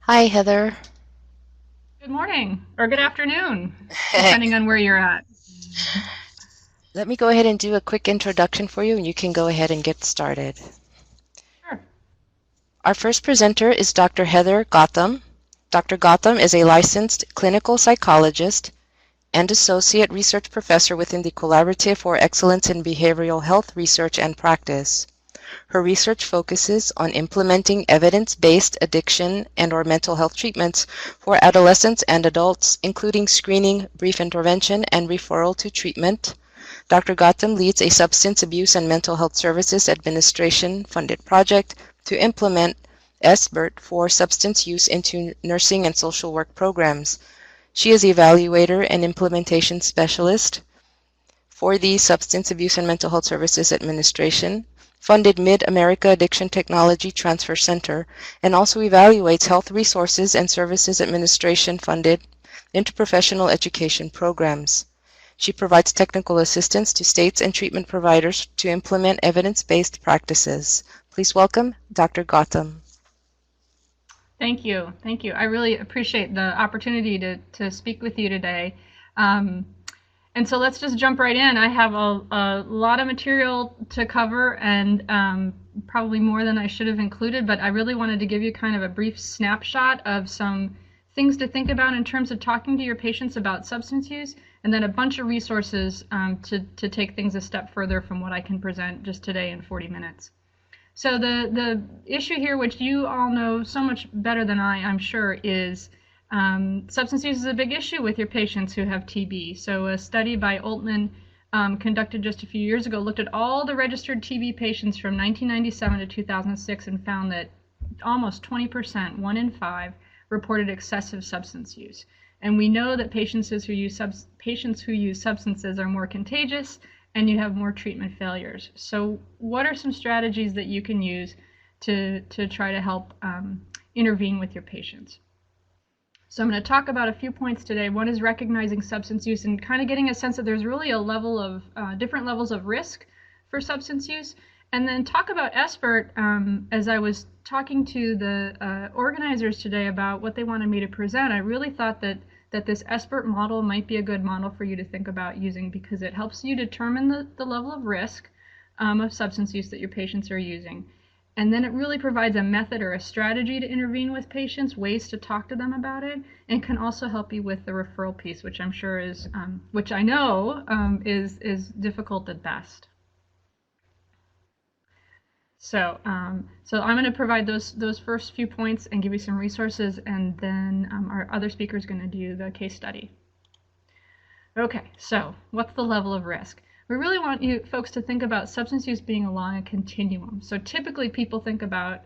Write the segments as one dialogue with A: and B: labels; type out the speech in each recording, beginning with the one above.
A: Hi, Heather.
B: Good morning or good afternoon, depending on where you're at.
A: Let me go ahead and do a quick introduction for you, and you can go ahead and get started.
B: Sure.
A: Our first presenter is Dr. Heather Gotham. Dr. Gotham is a licensed clinical psychologist and associate research professor within the Collaborative for Excellence in Behavioral Health Research and Practice. Her research focuses on implementing evidence-based addiction and/or mental health treatments for adolescents and adults, including screening, brief intervention, and referral to treatment. Dr. Gotham leads a Substance Abuse and Mental Health Services Administration-funded project to implement SBIRT for substance use into nursing and social work programs. She is the evaluator and implementation specialist for the Substance Abuse and Mental Health Services Administration, funded Mid-America Addiction Technology Transfer Center, and also evaluates Health Resources and Services Administration-funded interprofessional education programs. She provides technical assistance to states and treatment providers to implement evidence-based practices. Please welcome Dr. Gotham.
B: Thank you. Thank you. I really appreciate the opportunity to speak with you today. Um, and so let's just jump right in. I have a lot of material to cover and probably more than I should have included, but I really wanted to give you kind of a brief snapshot of some things to think about in terms of talking to your patients about substance use, and then a bunch of resources to take things a step further from what I can present just today in 40 minutes. So the issue here, which you all know so much better than I'm sure, is substance use is a big issue with your patients who have TB. So a study by Altman conducted just a few years ago looked at all the registered TB patients from 1997 to 2006 and found that almost 20%, 1 in 5, reported excessive substance use. And we know that patients who use substances are more contagious and you have more treatment failures. So what are some strategies that you can use to try to help intervene with your patients? So I'm going to talk about a few points today. One is recognizing substance use and kind of getting a sense that there's really a level of different levels of risk for substance use. And then talk about SBIRT. As I was talking to the organizers today about what they wanted me to present, I really thought that this SBIRT model might be a good model for you to think about using because it helps you determine the level of risk of substance use that your patients are using. And then it really provides a method or a strategy to intervene with patients, ways to talk to them about it, and can also help you with the referral piece, which I'm sure is, which I know is difficult at best. So I'm going to provide those first few points and give you some resources, and then our other speaker is going to do the case study. Okay, so what's the level of risk? We really want you folks to think about substance use being along a continuum. So typically people think about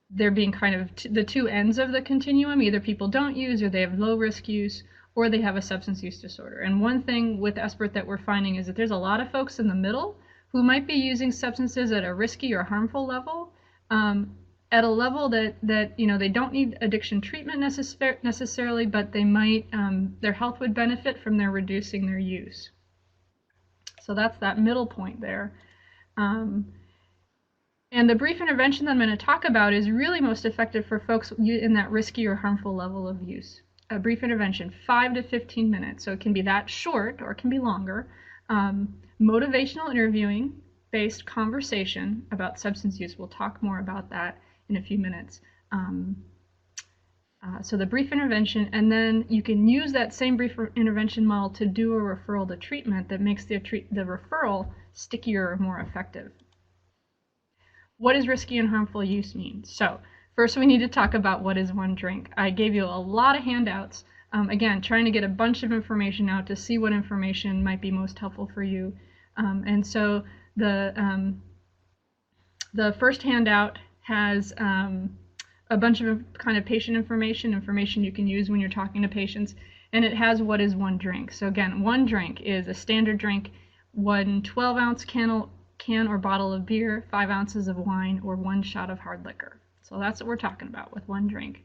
B: there being kind of the two ends of the continuum. Either people don't use, or they have low risk use, or they have a substance use disorder. And one thing with SBIRT that we're finding is that there's a lot of folks in the middle who might be using substances at a risky or harmful level, at a level that they don't need addiction treatment necessarily, but they might their health would benefit from their reducing their use. So that's that middle point there. Um, and the brief intervention that I'm going to talk about is really most effective for folks in that risky or harmful level of use. A brief intervention, 5 to 15 minutes. So it can be that short or it can be longer. Motivational interviewing based conversation about substance use. We'll talk more about that in a few minutes. So the brief intervention, and then you can use that same brief intervention model to do a referral to treatment that makes the referral stickier or more effective. What does risky and harmful use mean? So first we need to talk about what is one drink. I gave you a lot of handouts. Again, trying to get a bunch of information out to see what information might be most helpful for you. And so the first handout has a bunch of kind of patient information you can use when you're talking to patients, and it has what is one drink. So again, one drink is a standard drink, 1 12-ounce can or bottle of beer, 5 ounces of wine, or 1 shot of hard liquor. So that's what we're talking about with one drink.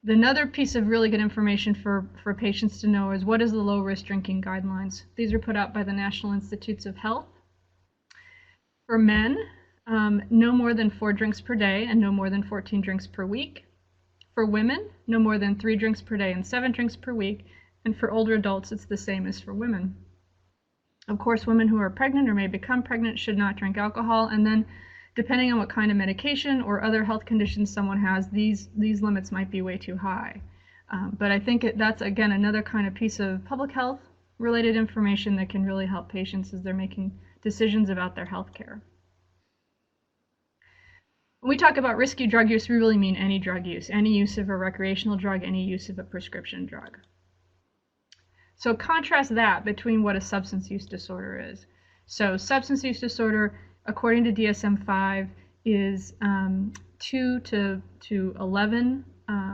B: Another piece of really good information for patients to know is what is the low risk drinking guidelines. These are put out by the National Institutes of Health. For men, no more than 4 drinks per day and no more than 14 drinks per week. For women, no more than 3 drinks per day and 7 drinks per week. And for older adults, it's the same as for women. Of course, women who are pregnant or may become pregnant should not drink alcohol. And then, depending on what kind of medication or other health conditions someone has, these limits might be way too high. But I think that's, again, another kind of piece of public health related information that can really help patients as they're making decisions about their health care. When we talk about risky drug use, we really mean any drug use, any use of a recreational drug, any use of a prescription drug. So contrast that between what a substance use disorder is. So substance use disorder, according to DSM-5, is 2 to 11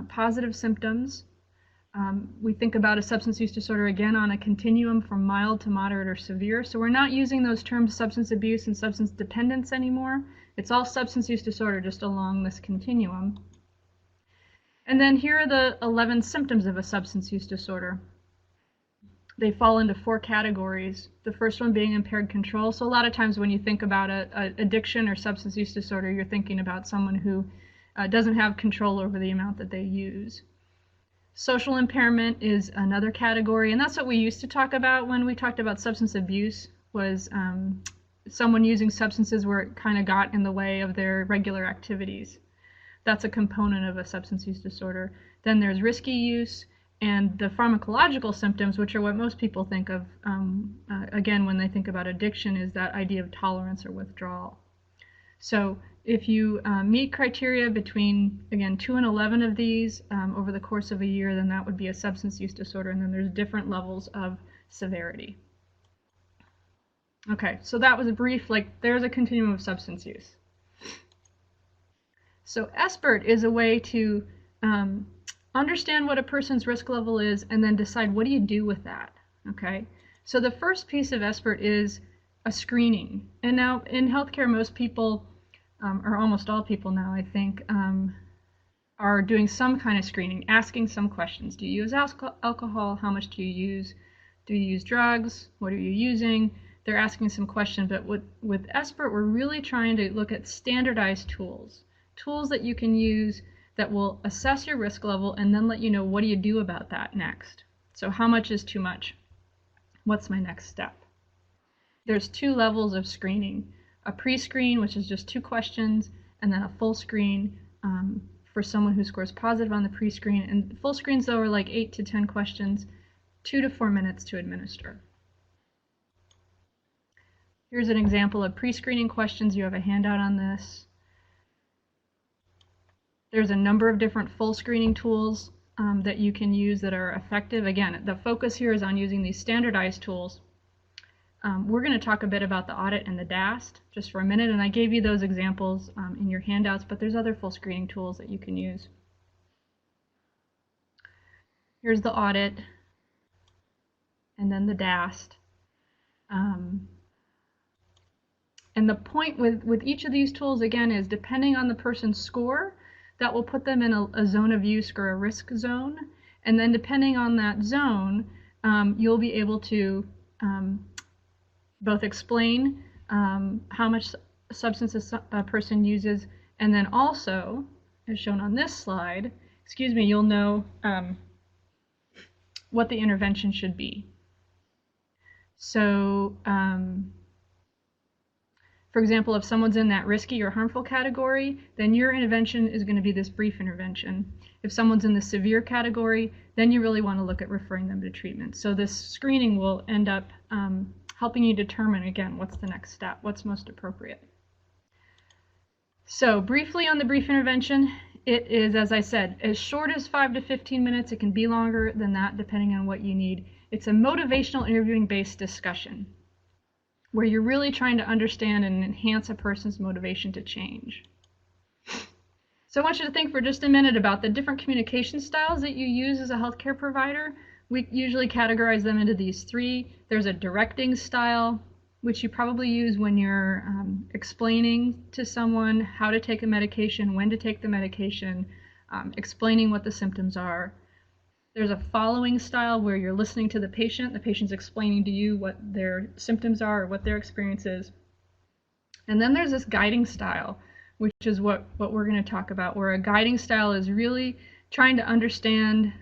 B: positive symptoms. We think about a substance use disorder, again, on a continuum from mild to moderate or severe. So we're not using those terms substance abuse and substance dependence anymore. It's all substance use disorder just along this continuum. And then here are the 11 symptoms of a substance use disorder. They fall into 4 categories. The first one being impaired control. So a lot of times when you think about a addiction or substance use disorder, you're thinking about someone who doesn't have control over the amount that they use. Social impairment is another category, and that's what we used to talk about when we talked about substance abuse, was someone using substances where it kind of got in the way of their regular activities. That's a component of a substance use disorder. Then there's risky use, and the pharmacological symptoms, which are what most people think of, again, when they think about addiction, is that idea of tolerance or withdrawal. So if you meet criteria between, again, 2 and 11 of these over the course of a year, then that would be a substance use disorder, and then there's different levels of severity. Okay, so that was a brief, there's a continuum of substance use. So SBIRT is a way to understand what a person's risk level is and then decide what do you do with that, okay? So the first piece of SBIRT is a screening. And now in healthcare, most people, or almost all people now, I think, are doing some kind of screening, asking some questions. Do you use alcohol? How much do you use? Do you use drugs? What are you using? They're asking some questions, but with SBIRT, we're really trying to look at standardized tools that you can use that will assess your risk level and then let you know what do you do about that next. So how much is too much? What's my next step? There's 2 levels of screening. A pre-screen, which is just 2 questions, and then a full screen for someone who scores positive on the pre-screen. And full screens, though, are like 8 to 10 questions, 2 to 4 minutes to administer. Here's an example of pre-screening questions. You have a handout on this. There's a number of different full screening tools that you can use that are effective. Again, the focus here is on using these standardized tools. We're going to talk a bit about the audit and the DAST just for a minute, and I gave you those examples in your handouts, but there's other full screening tools that you can use. Here's the audit, and then the DAST. And the point with each of these tools, again, is depending on the person's score, that will put them in a zone of use or a risk zone. And then depending on that zone, you'll be able to both explain how much substance a person uses, and then also, as shown on this slide, you'll know what the intervention should be. So, for example, if someone's in that risky or harmful category, then your intervention is going to be this brief intervention. If someone's in the severe category, then you really want to look at referring them to treatment. So this screening will end up helping you determine, again, what's the next step, what's most appropriate. So briefly on the brief intervention, it is, as I said, as short as 5 to 15 minutes. It can be longer than that depending on what you need. It's a motivational interviewing-based discussion where you're really trying to understand and enhance a person's motivation to change. So I want you to think for just a minute about the different communication styles that you use as a healthcare provider. We usually categorize them into these 3. There's a directing style, which you probably use when you're explaining to someone how to take a medication, when to take the medication, explaining what the symptoms are. There's a following style where you're listening to the patient's explaining to you what their symptoms are or what their experience is. And then there's this guiding style, which is what we're going to talk about, where a guiding style is really trying to understand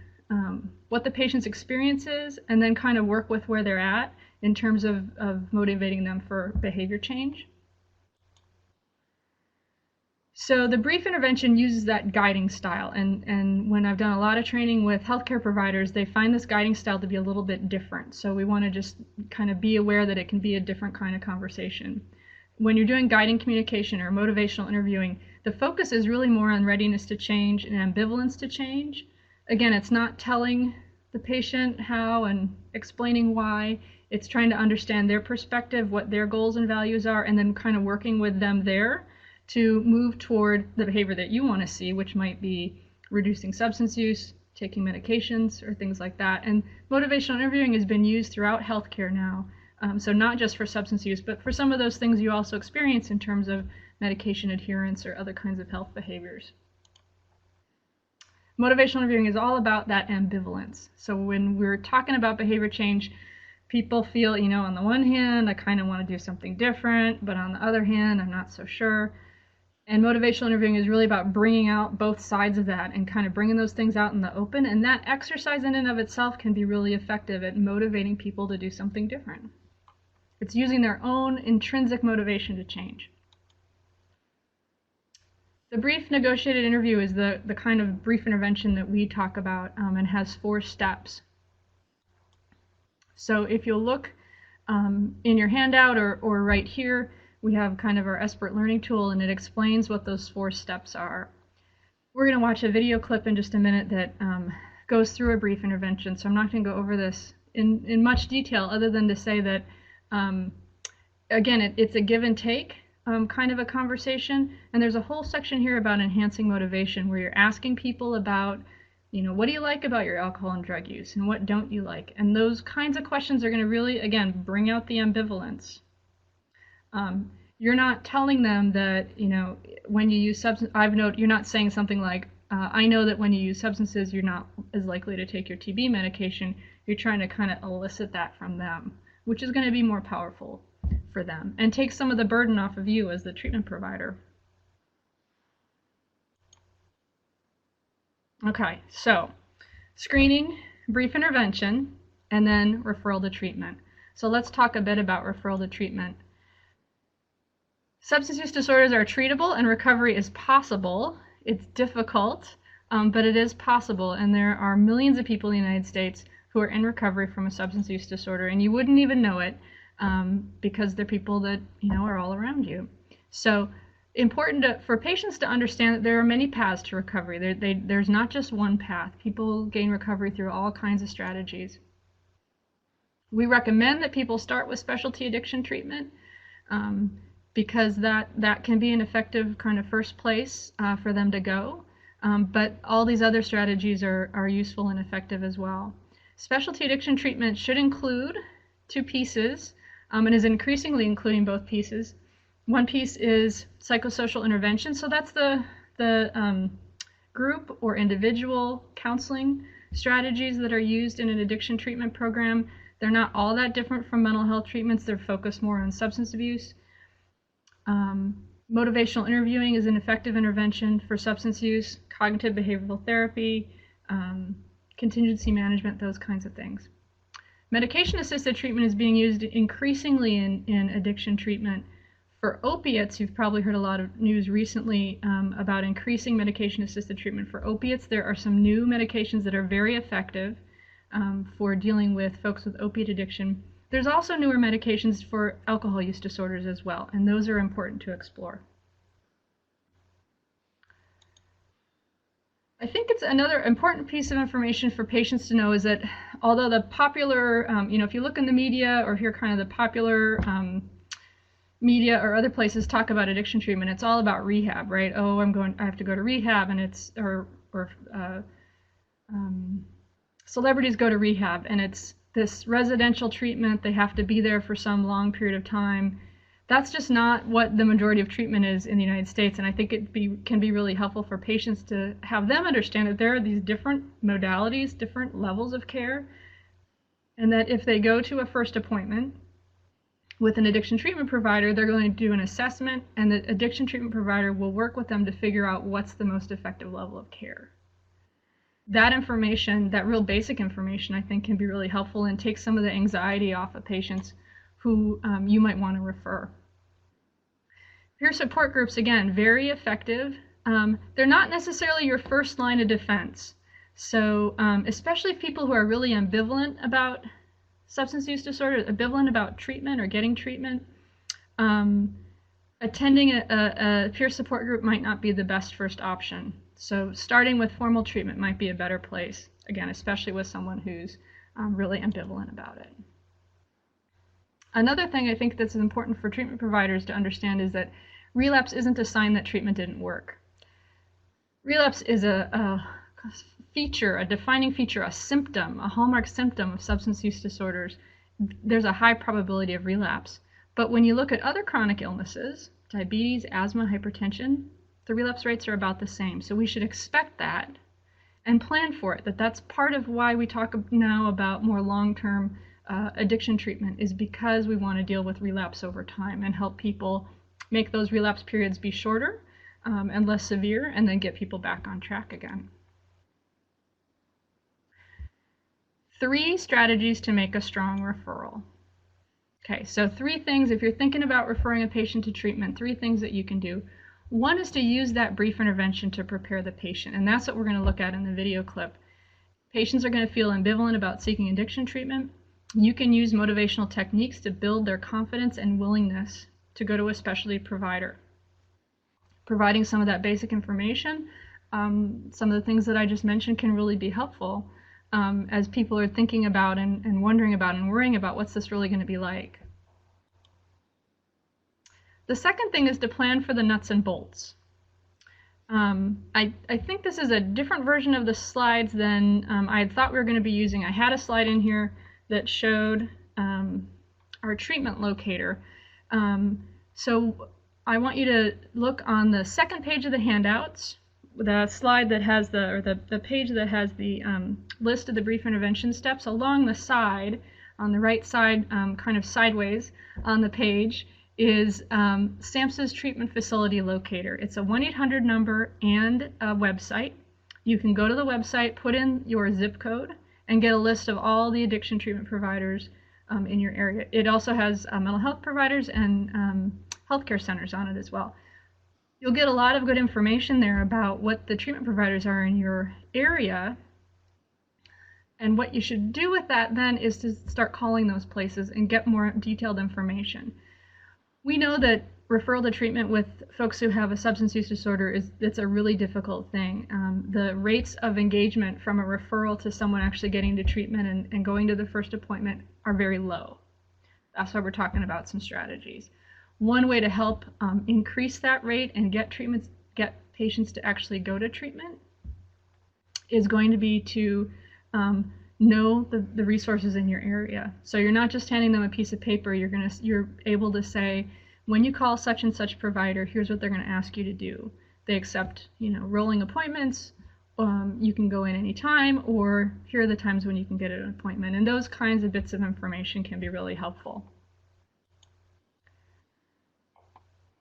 B: what the patient's experience is, and then kind of work with where they're at in terms of motivating them for behavior change. So the brief intervention uses that guiding style, and when I've done a lot of training with healthcare providers, they find this guiding style to be a little bit different. So we want to just kind of be aware that it can be a different kind of conversation. When you're doing guiding communication or motivational interviewing, the focus is really more on readiness to change and ambivalence to change. Again, it's not telling the patient how and explaining why. It's trying to understand their perspective, what their goals and values are, and then kind of working with them there to move toward the behavior that you want to see, which might be reducing substance use, taking medications, or things like that. And motivational interviewing has been used throughout healthcare now. So not just for substance use, but for some of those things you also experience in terms of medication adherence or other kinds of health behaviors. Motivational interviewing is all about that ambivalence. So when we're talking about behavior change, people feel, on the one hand, I kind of want to do something different, but on the other hand, I'm not so sure. And motivational interviewing is really about bringing out both sides of that and kind of bringing those things out in the open. And that exercise in and of itself can be really effective at motivating people to do something different. It's using their own intrinsic motivation to change. The brief negotiated interview is the kind of brief intervention that we talk about and has 4 steps. So if you'll look in your handout or right here, we have kind of our expert learning tool, and it explains what those 4 steps are. We're going to watch a video clip in just a minute that goes through a brief intervention, so I'm not going to go over this in much detail other than to say that, again, it's a give and take kind of a conversation, and there's a whole section here about enhancing motivation where you're asking people about, what do you like about your alcohol and drug use, and what don't you like? And those kinds of questions are going to really, again, bring out the ambivalence. You're not telling them that, when you use substance, you're not saying something like, I know that when you use substances, you're not as likely to take your TB medication. You're trying to kind of elicit that from them, which is going to be more powerful for them and take some of the burden off of you as the treatment provider. Okay, so screening, brief intervention, and then referral to treatment. So let's talk a bit about referral to treatment. Substance use disorders are treatable and recovery is possible. It's difficult, but it is possible, and there are millions of people in the United States who are in recovery from a substance use disorder, and you wouldn't even know it because they're people that are all around you. So important for patients to understand that there are many paths to recovery. There's not just one path. People gain recovery through all kinds of strategies. We recommend that people start with specialty addiction treatment because that can be an effective kind of first place for them to go. But all these other strategies are useful and effective as well. Specialty addiction treatment should include 2 pieces and is increasingly including both pieces. One piece is psychosocial intervention. So that's the group or individual counseling strategies that are used in an addiction treatment program. They're not all that different from mental health treatments. They're focused more on substance abuse. Motivational interviewing is an effective intervention for substance use, cognitive behavioral therapy, contingency management, those kinds of things. Medication-assisted treatment is being used increasingly in addiction treatment. For opiates, you've probably heard a lot of news recently about increasing medication-assisted treatment for opiates. There are some new medications that are very effective for dealing with folks with opiate addiction. There's also newer medications for alcohol use disorders as well, and those are important to explore. I think it's another important piece of information for patients to know is that although the popular, if you look in the media or hear kind of the popular media or other places talk about addiction treatment, it's all about rehab, right? Oh, I have to go to rehab, and it's, celebrities go to rehab, and it's this residential treatment. They have to be there for some long period of time. That's just not what the majority of treatment is in the United States, and I think it can be really helpful for patients to have them understand that there are these different modalities, different levels of care, and that if they go to a first appointment with an addiction treatment provider, they're going to do an assessment, and the addiction treatment provider will work with them to figure out what's the most effective level of care. that information, that real basic information, I think can be really helpful and take some of the anxiety off of patients who you might want to refer. Peer support groups, again, very effective. They're not necessarily your first line of defense. So especially people who are really ambivalent about substance use disorder, ambivalent about treatment or getting treatment, attending a peer support group might not be the best first option. So starting with formal treatment might be a better place, again, especially with someone who's really ambivalent about it. Another thing I think that's important for treatment providers to understand is that relapse isn't a sign that treatment didn't work. Relapse is a feature, a defining feature, a symptom, a hallmark symptom of substance use disorders. There's a high probability of relapse. But when you look at other chronic illnesses, diabetes, asthma, hypertension, the relapse rates are about the same. So we should expect that and plan for it. That's part of why we talk now about more long-term addiction treatment, is because we want to deal with relapse over time and help people make those relapse periods be shorter and less severe, and then get people back on track again. 3 strategies to make a strong referral. Okay, so 3 things, if you're thinking about referring a patient to treatment, 3 things that you can do. One is to use that brief intervention to prepare the patient, and that's what we're going to look at in the video clip. Patients are going to feel ambivalent about seeking addiction treatment. You can use motivational techniques to build their confidence and willingness to go to a specialty provider. Providing some of that basic information, some of the things that I just mentioned can really be helpful as people are thinking about and wondering about and worrying about what's this really going to be like. The second thing is to plan for the nuts and bolts. I think this is a different version of the slides than I had thought we were going to be using. I had a slide in here that showed our treatment locator. So I want you to look on the second page of the handouts, the slide that has the page that has the list of the brief intervention steps. Along the side, on the right side, kind of sideways on the page, is SAMHSA's treatment facility locator. It's a 1-800 number and a website. You can go to the website, put in your zip code, and get a list of all the addiction treatment providers in your area. It also has mental health providers and healthcare centers on it as well. You'll get a lot of good information there about what the treatment providers are in your area. And what you should do with that then is to start calling those places and get more detailed information. We know that referral to treatment with folks who have a substance use disorder it's a really difficult thing. The rates of engagement from a referral to someone actually getting to treatment and going to the first appointment are very low. That's why we're talking about some strategies. One way to help increase that rate and get patients to actually go to treatment is going to be to know the resources in your area. So you're not just handing them a piece of paper. You're able to say, when you call such and such provider, here's what they're going to ask you to do. They accept, rolling appointments. You can go in anytime, or here are the times when you can get an appointment. And those kinds of bits of information can be really helpful.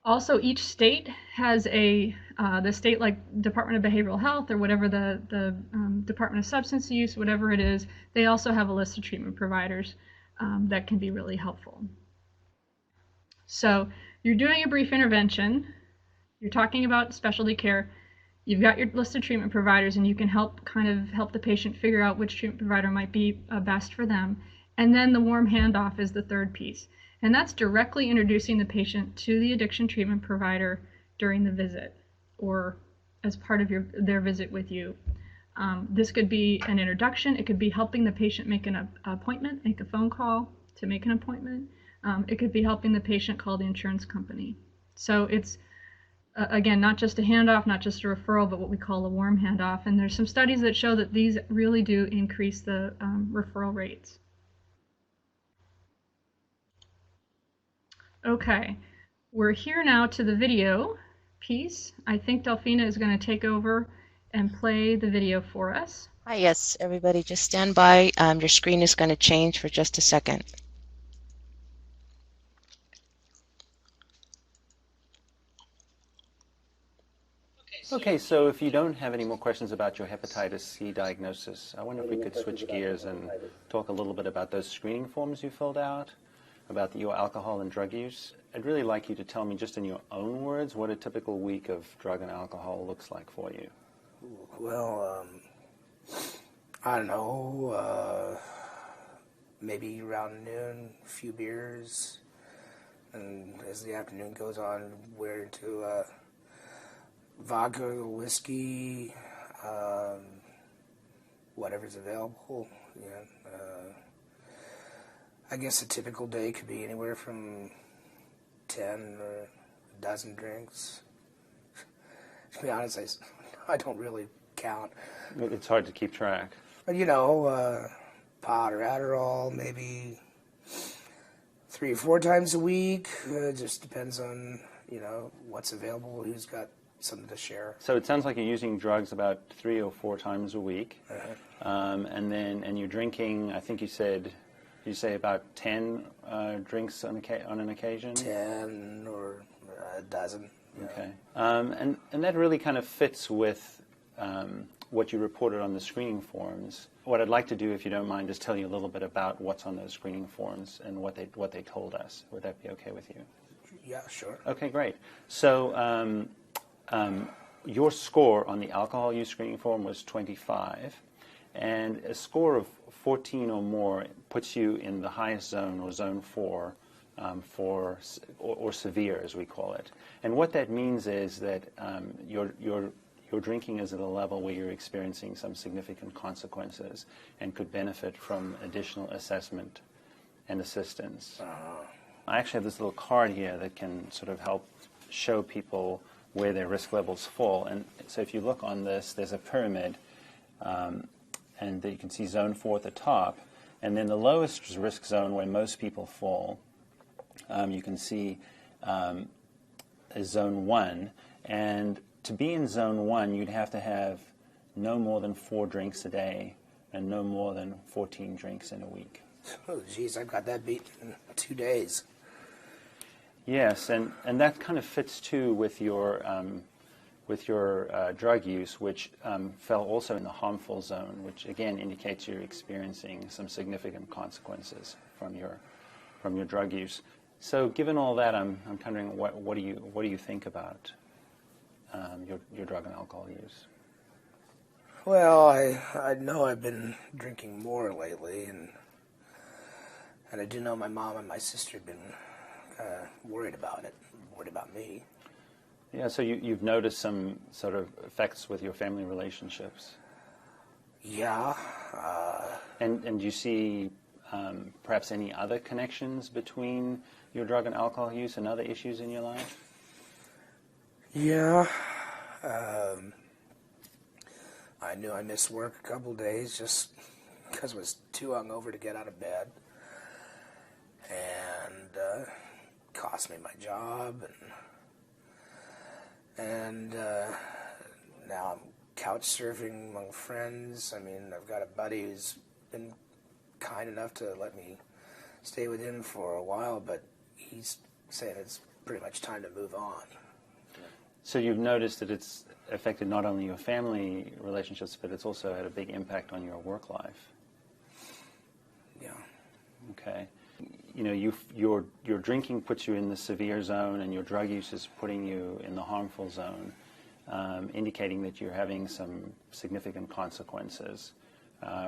B: Also, each state has the state, like Department of Behavioral Health or whatever the Department of Substance Use, whatever it is, they also have a list of treatment providers that can be really helpful. So you're doing a brief intervention, you're talking about specialty care, you've got your list of treatment providers, and you can help the patient figure out which treatment provider might be best for them. And then the warm handoff is the third piece. And that's directly introducing the patient to the addiction treatment provider during the visit or as part of their visit with you. This could be an introduction. It could be helping the patient make an appointment, make a phone call to make an appointment. It could be helping the patient call the insurance company. So it's, again, not just a handoff, not just a referral, but what we call a warm handoff. And there's some studies that show that these really do increase the referral rates. Okay, we're here now to the video piece. I think Delphina is going to take over and play the video for us.
A: Hi, yes, everybody just stand by. Your screen is going to change for just a second.
C: Okay, so if you don't have any more questions about your hepatitis C diagnosis, I wonder if we could switch gears and talk a little bit about those screening forms you filled out, about your alcohol and drug use. I'd really like you to tell me, just in your own words, what a typical week of drug and alcohol looks like for you.
D: Well, I don't know, maybe around noon, a few beers, and as the afternoon goes on, we're into vodka, whiskey, whatever's available. Yeah. I guess a typical day could be anywhere from 10 or a dozen drinks. To be honest, I don't really count.
C: It's hard to keep track.
D: But, pot or Adderall, maybe 3 or 4 times a week. Just depends on, what's available, who's got something to share.
C: So it sounds like you're using drugs about 3 or 4 times a week. And you're drinking, I think you say about 10 drinks on an occasion?
D: 10 or a dozen. Yeah.
C: Okay. And that really kind of fits with what you reported on the screening forms. What I'd like to do, if you don't mind, is tell you a little bit about what's on those screening forms and what they told us. Would that be okay with you?
D: Yeah, sure.
C: Okay, great. So your score on the alcohol use screening form was 25, and a score of 14 or more puts you in the highest zone, or zone 4, or severe, as we call it. And what that means is that your drinking is at a level where you're experiencing some significant consequences and could benefit from additional assessment and assistance. I actually have this little card here that can sort of help show people where their risk levels fall. And so if you look on this, there's a pyramid, and you can see zone 4 at the top, and then the lowest risk zone where most people fall, you can see is zone 1. And to be in zone 1, you'd have to have no more than 4 drinks a day and no more than 14 drinks in a week.
D: Oh, geez, I've got that beat in 2 days.
C: Yes, and that kind of fits too with your drug use, which fell also in the harmful zone, which again indicates you're experiencing some significant consequences from your drug use. So, given all that, I'm wondering what do you think about your drug and alcohol use?
D: Well, I know I've been drinking more lately, and I do know my mom and my sister have been worried about it, worried about me.
C: Yeah, so you've noticed some sort of effects with your family relationships.
D: Yeah.
C: And do you see perhaps any other connections between your drug and alcohol use and other issues in your life?
D: Yeah. I knew I missed work a couple days just because I was too hungover to get out of bed. And cost me my job, and now I'm couch surfing among friends. I mean, I've got a buddy who's been kind enough to let me stay with him for a while, but he's saying it's pretty much time to move on.
C: So you've noticed that it's affected not only your family relationships, but it's also had a big impact on your work life.
D: Yeah.
C: Okay. Your drinking puts you in the severe zone, and your drug use is putting you in the harmful zone, indicating that you're having some significant consequences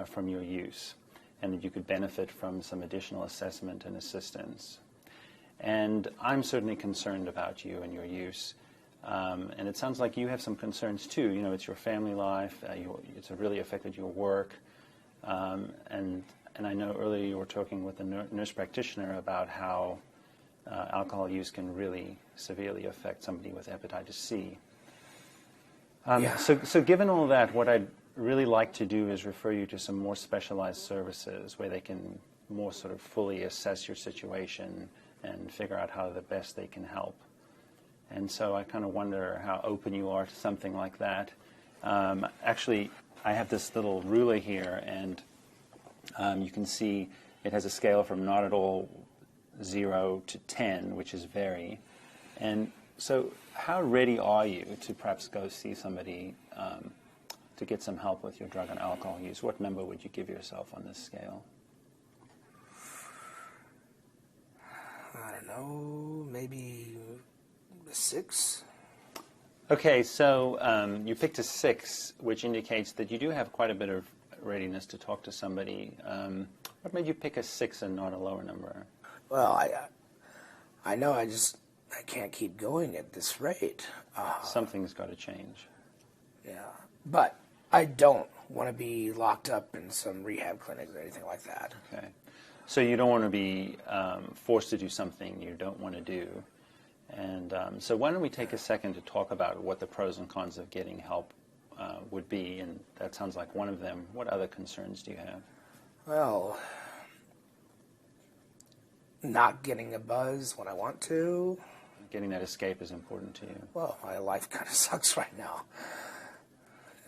C: from your use, and that you could benefit from some additional assessment and assistance. And I'm certainly concerned about you and your use. And it sounds like you have some concerns too. It's your family life. It's really affected your work. And I know earlier you were talking with a nurse practitioner about how alcohol use can really severely affect somebody with hepatitis C.
D: Yeah.
C: So given all that, what I'd really like to do is refer you to some more specialized services where they can more sort of fully assess your situation and figure out how the best they can help. And so I kind of wonder how open you are to something like that. Actually, I have this little ruler here, and you can see it has a scale from not at all 0 to 10, which is very. And so how ready are you to perhaps go see somebody to get some help with your drug and alcohol use? What number would you give yourself on this scale?
D: I don't know, maybe a 6.
C: Okay, so you picked a 6, which indicates that you do have quite a bit of readiness to talk to somebody. What made you pick a 6 and not a lower number?
D: Well, I know I can't keep going at this rate.
C: Something's got to change.
D: Yeah, but I don't want to be locked up in some rehab clinic or anything like that.
C: Okay. So you don't want to be forced to do something you don't want to do. And so why don't we take a second to talk about what the pros and cons of getting help would be, and that sounds like one of them. What other concerns do you have?
D: Well, not getting a buzz when I want to.
C: Getting that escape is important to you.
D: Well, my life kind of sucks right now.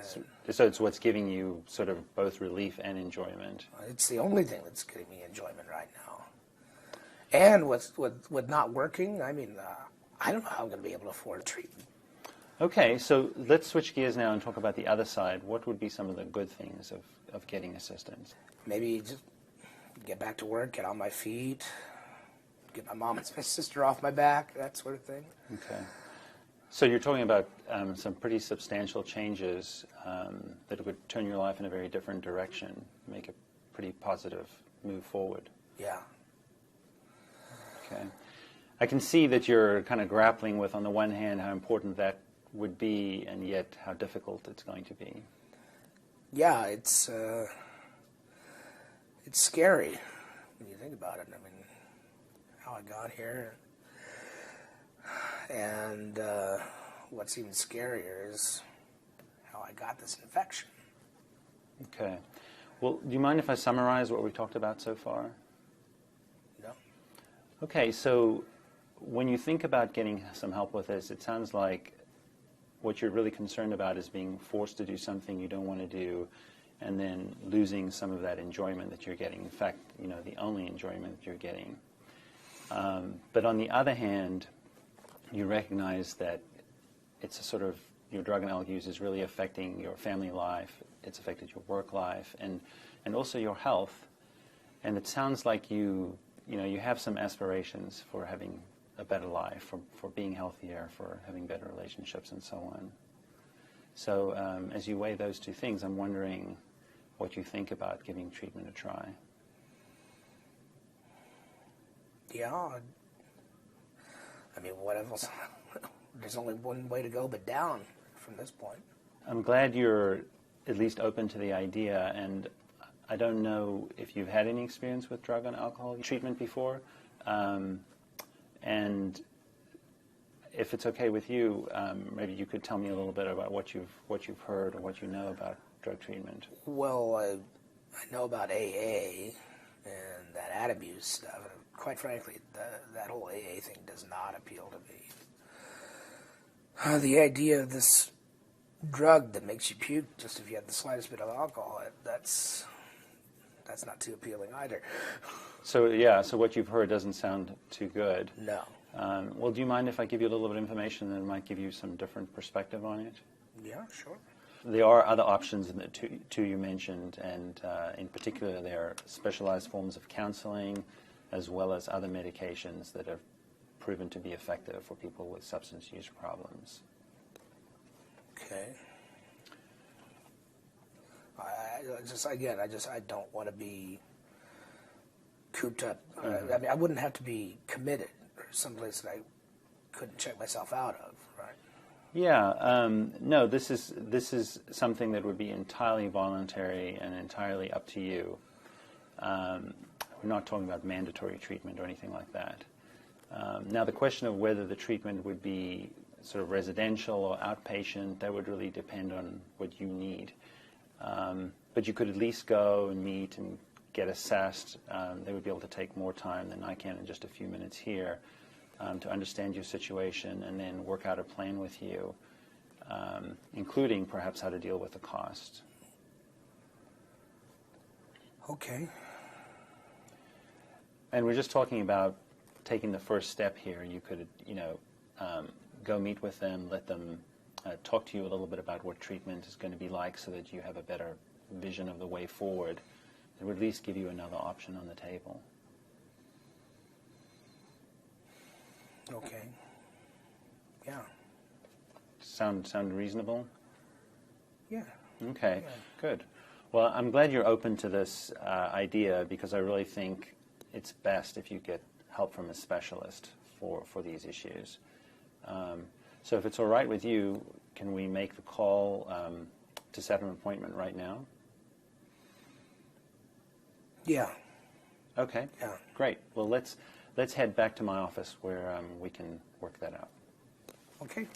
C: So it's what's giving you sort of both relief and enjoyment.
D: It's the only thing that's giving me enjoyment right now. And with not working, I mean, I don't know how I'm going to be able to afford treatment.
C: Okay, so let's switch gears now and talk about the other side. What would be some of the good things of getting assistance?
D: Maybe just get back to work, get on my feet, get my mom and my sister off my back, that sort of thing.
C: Okay. So you're talking about some pretty substantial changes that would turn your life in a very different direction, make a pretty positive move forward.
D: Yeah.
C: Okay. I can see that you're kind of grappling with, on the one hand, how important that would be, and yet how difficult it's going to be.
D: Yeah, it's scary when you think about it. I mean, how I got here, and what's even scarier is how I got this infection.
C: Okay. Well, do you mind if I summarize what we've talked about so far?
D: No.
C: Okay, so when you think about getting some help with this, it sounds like what you're really concerned about is being forced to do something you don't want to do, and then losing some of that enjoyment that you're getting. In fact, you know, the only enjoyment that you're getting. But on the other hand, you recognize that it's a sort of, your drug and alcohol use is really affecting your family life, it's affected your work life, and also your health. And it sounds like you have some aspirations for having a better life, for being healthier, for having better relationships, and so on. So as you weigh those two things, I'm wondering what you think about giving treatment a try.
D: Yeah. I mean, what else? There's only one way to go but down from this point.
C: I'm glad you're at least open to the idea, and I don't know if you've had any experience with drug and alcohol treatment before. And if it's okay with you, maybe you could tell me a little bit about what you've heard or what you know about drug treatment.
D: Well, I know about AA and that ad abuse stuff. Quite frankly, that whole AA thing does not appeal to me. The idea of this drug that makes you puke just if you have the slightest bit of alcohol, that's not too appealing either.
C: So yeah, so what you've heard doesn't sound too good.
D: No.
C: Well, do you mind if I give you a little bit of information that might give you some different perspective on it?
D: Yeah, sure.
C: There are other options in the two you mentioned, and in particular there are specialized forms of counseling as well as other medications that have proven to be effective for people with substance use problems.
D: Okay. I don't want to be cooped up. I mean, I wouldn't have to be committed or someplace that I couldn't check myself out of, right?
C: Yeah, no, this is something that would be entirely voluntary and entirely up to you. We're not talking about mandatory treatment or anything like that. Now, the question of whether the treatment would be sort of residential or outpatient, that would really depend on what you need. But you could at least go and meet and get assessed. They would be able to take more time than I can in just a few minutes here to understand your situation and then work out a plan with you, including perhaps how to deal with the cost.
D: Okay.
C: And we're just talking about taking the first step here. You could, go meet with them, let them talk to you a little bit about what treatment is going to be like so that you have a better vision of the way forward. It would at least give you another option on the table.
D: Okay. Yeah.
C: Sound reasonable?
D: Yeah.
C: Okay,
D: Yeah.
C: good. Well, I'm glad you're open to this idea, because I really think it's best if you get help from a specialist for these issues. So if it's all right with you, can we make the call to set an appointment right now?
D: Yeah.
C: Okay,
D: Yeah.
C: great. Well, let's head back to my office where we can work that out.
D: Okay.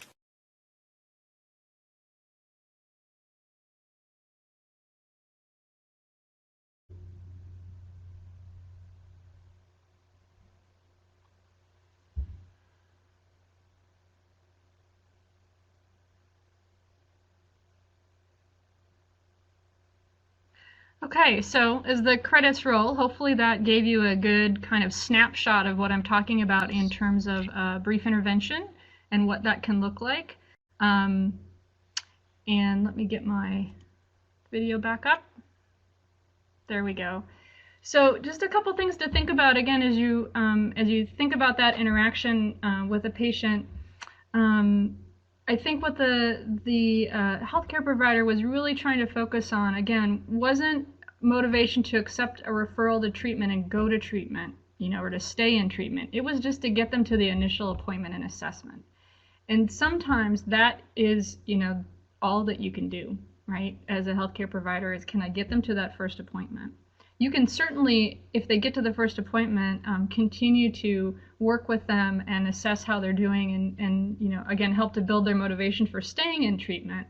B: Okay, so as the credits roll, hopefully that gave you a good kind of snapshot of what I'm talking about in terms of brief intervention and what that can look like. And let me get my video back up. There we go. So just a couple things to think about again as you think about that interaction with a patient. I think what the healthcare provider was really trying to focus on, again, wasn't motivation to accept a referral to treatment and go to treatment, or to stay in treatment. It was just to get them to the initial appointment and assessment. And sometimes that is, all that you can do, right? As a healthcare provider, is, can I get them to that first appointment? You can certainly, if they get to the first appointment, continue to work with them and assess how they're doing, and again, help to build their motivation for staying in treatment.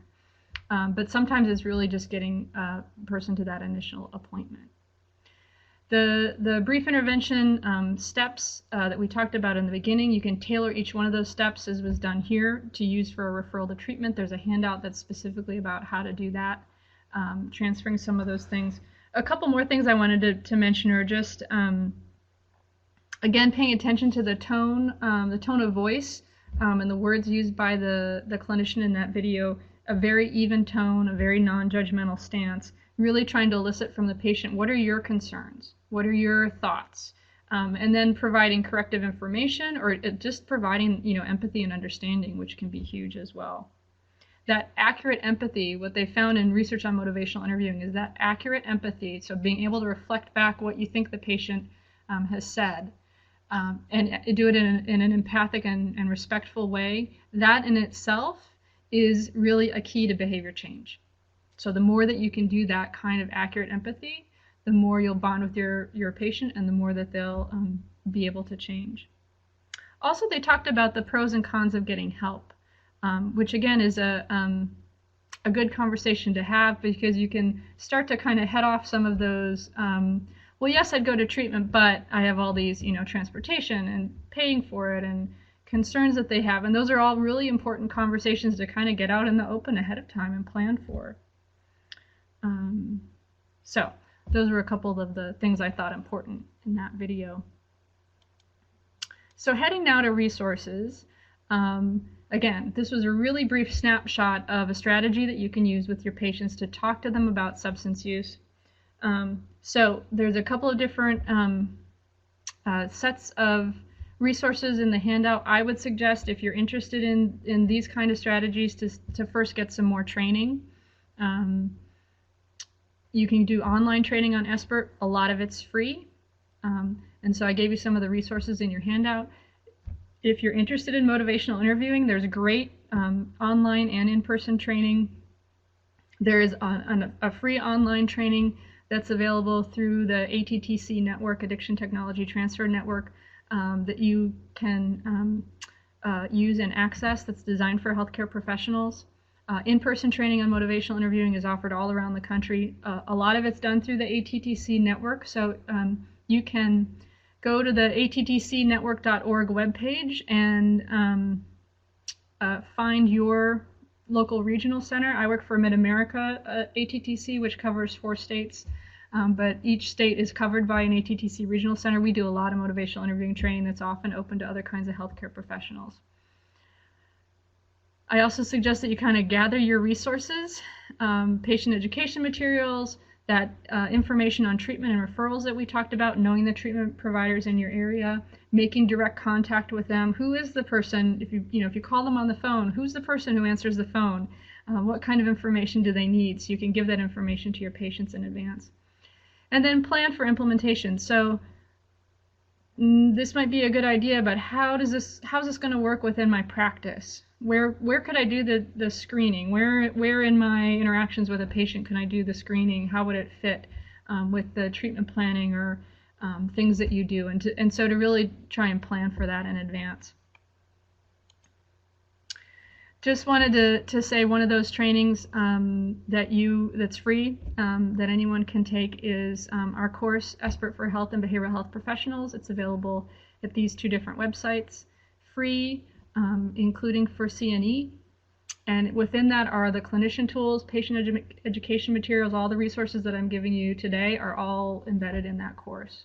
B: But sometimes it's really just getting a person to that initial appointment. The brief intervention steps that we talked about in the beginning, you can tailor each one of those steps, as was done here, to use for a referral to treatment. There's a handout that's specifically about how to do that, transferring some of those things. A couple more things I wanted to mention are just, again, paying attention to the tone of voice, and the words used by the clinician in that video. A very even tone, a very non-judgmental stance, really trying to elicit from the patient, what are your concerns? What are your thoughts? And then providing corrective information, or just providing empathy and understanding, which can be huge as well. That accurate empathy, what they found in research on motivational interviewing, is that accurate empathy, so being able to reflect back what you think the patient has said, and do it in an empathic and respectful way, that in itself is really a key to behavior change. So the more that you can do that kind of accurate empathy, the more you'll bond with your patient, and the more that they'll be able to change. Also, they talked about the pros and cons of getting help, which again is a good conversation to have, because you can start to kind of head off some of those, well, yes, I'd go to treatment, but I have all these, transportation and paying for it and concerns that they have. And those are all really important conversations to kind of get out in the open ahead of time and plan for. So those were a couple of the things I thought important in that video. So heading now to resources. Again, this was a really brief snapshot of a strategy that you can use with your patients to talk to them about substance use. So there's a couple of different sets of resources in the handout. I would suggest, if you're interested in these kind of strategies, to first get some more training. You can do online training on SBIRT. A lot of it's free. And so I gave you some of the resources in your handout. If you're interested in motivational interviewing, there's great online and in-person training. There is a free online training that's available through the ATTC network, Addiction Technology Transfer Network, that you can use and access, that's designed for healthcare professionals. In-person training on motivational interviewing is offered all around the country. A lot of it's done through the ATTC network, so you can go to the attcnetwork.org webpage and find your local regional center. I work for Mid-America ATTC, which covers 4 states, but each state is covered by an ATTC regional center. We do a lot of motivational interviewing training that's often open to other kinds of healthcare professionals. I also suggest that you kind of gather your resources, patient education materials, that information on treatment and referrals that we talked about, knowing the treatment providers in your area, making direct contact with them. Who is the person, if you call them on the phone, who's the person who answers the phone? What kind of information do they need? So you can give that information to your patients in advance. And then plan for implementation. So this might be a good idea, but how's this going to work within my practice? Where could I do the screening? Where in my interactions with a patient can I do the screening? How would it fit with the treatment planning or things that you do? And so to really try and plan for that in advance. Just wanted to say one of those trainings that's free that anyone can take is our course, Expert for Health and Behavioral Health Professionals. It's available at these 2 different websites, free, including for CNE. And within that are the clinician tools, patient education materials, all the resources that I'm giving you today are all embedded in that course.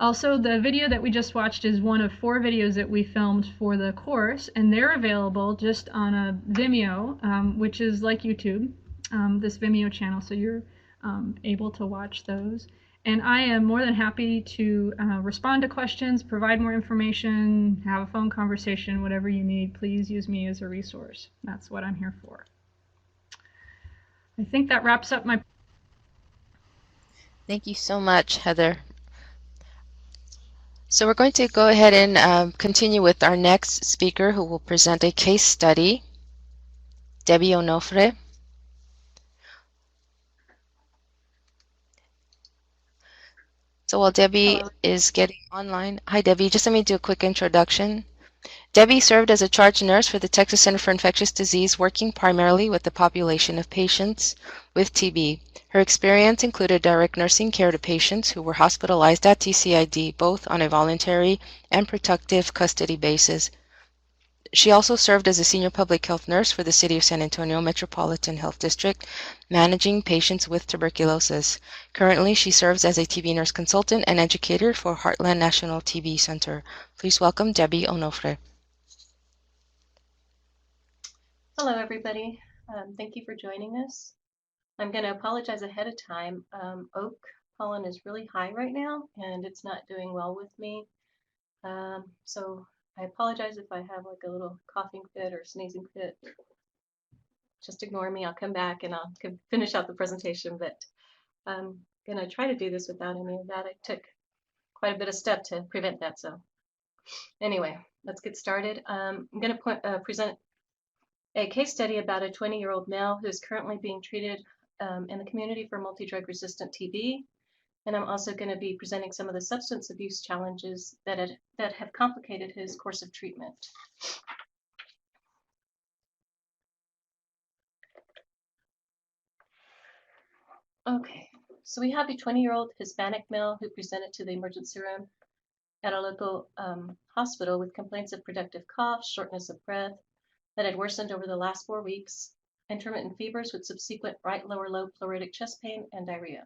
B: Also, the video that we just watched is one of 4 videos that we filmed for the course, and they're available just on a Vimeo, which is like YouTube, this Vimeo channel, so you're able to watch those. And I am more than happy to respond to questions, provide more information, have a phone conversation, whatever you need. Please use me as a resource. That's what I'm here for. I think that wraps up my...
A: Thank you so much, Heather. So we're going to go ahead and continue with our next speaker, who will present a case study, Debbie Onofre. So while Debbie is getting online, hi Debbie, just let me do a quick introduction. Debbie served as a charge nurse for the Texas Center for Infectious Disease, working primarily with the population of patients with TB. Her experience included direct nursing care to patients who were hospitalized at TCID, both on a voluntary and protective custody basis. She also served as a senior public health nurse for the City of San Antonio Metropolitan Health District, managing patients with tuberculosis. Currently, she serves as a TB nurse consultant and educator for Heartland National TB Center. Please welcome Debbie Onofre.
E: Hello, everybody. Thank you for joining us. I'm going to apologize ahead of time. Oak pollen is really high right now, and it's not doing well with me. So I apologize if I have like a little coughing fit or sneezing fit. Just ignore me. I'll come back and I'll finish out the presentation, but I'm going to try to do this without any of that. I took quite a bit of step to prevent that. So anyway, let's get started. I'm going to present a case study about a 20-year-old male who is currently being treated in the community for multi-drug resistant TB. And I'm also going to be presenting some of the substance abuse challenges that have complicated his course of treatment. Okay, so we have a 20-year-old Hispanic male who presented to the emergency room at a local hospital with complaints of productive cough, shortness of breath that had worsened over the last 4 weeks, intermittent fevers with subsequent right lower lobe pleuritic chest pain and diarrhea.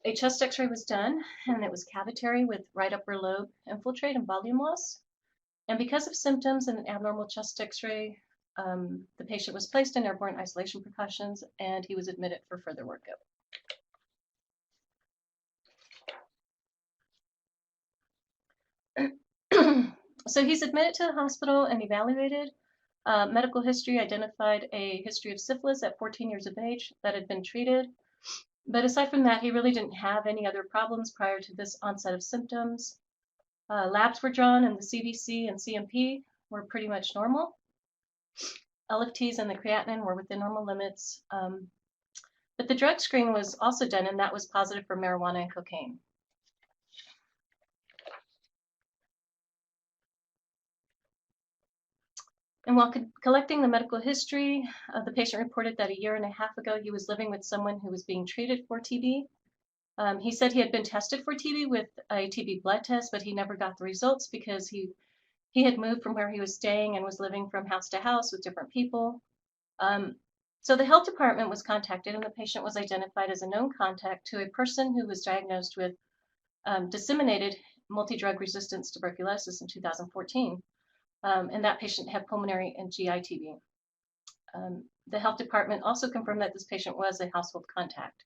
E: A chest x-ray was done, and it was cavitary with right upper lobe infiltrate and volume loss. And because of symptoms and an abnormal chest x-ray, the patient was placed in airborne isolation precautions, and he was admitted for further workup. So he's admitted to the hospital and evaluated. Medical history identified a history of syphilis at 14 years of age that had been treated. But aside from that, he really didn't have any other problems prior to this onset of symptoms. Labs were drawn, and the CBC and CMP were pretty much normal. LFTs and the creatinine were within normal limits. But the drug screen was also done, and that was positive for marijuana and cocaine. And while collecting the medical history, the patient reported that a year and a half ago he was living with someone who was being treated for TB. He said he had been tested for TB with a TB blood test, but he never got the results because he had moved from where he was staying and was living from house to house with different people. So the health department was contacted, and the patient was identified as a known contact to a person who was diagnosed with disseminated multi-drug resistance tuberculosis in 2014. and that patient had pulmonary and GI TB. The health department also confirmed that this patient was a household contact.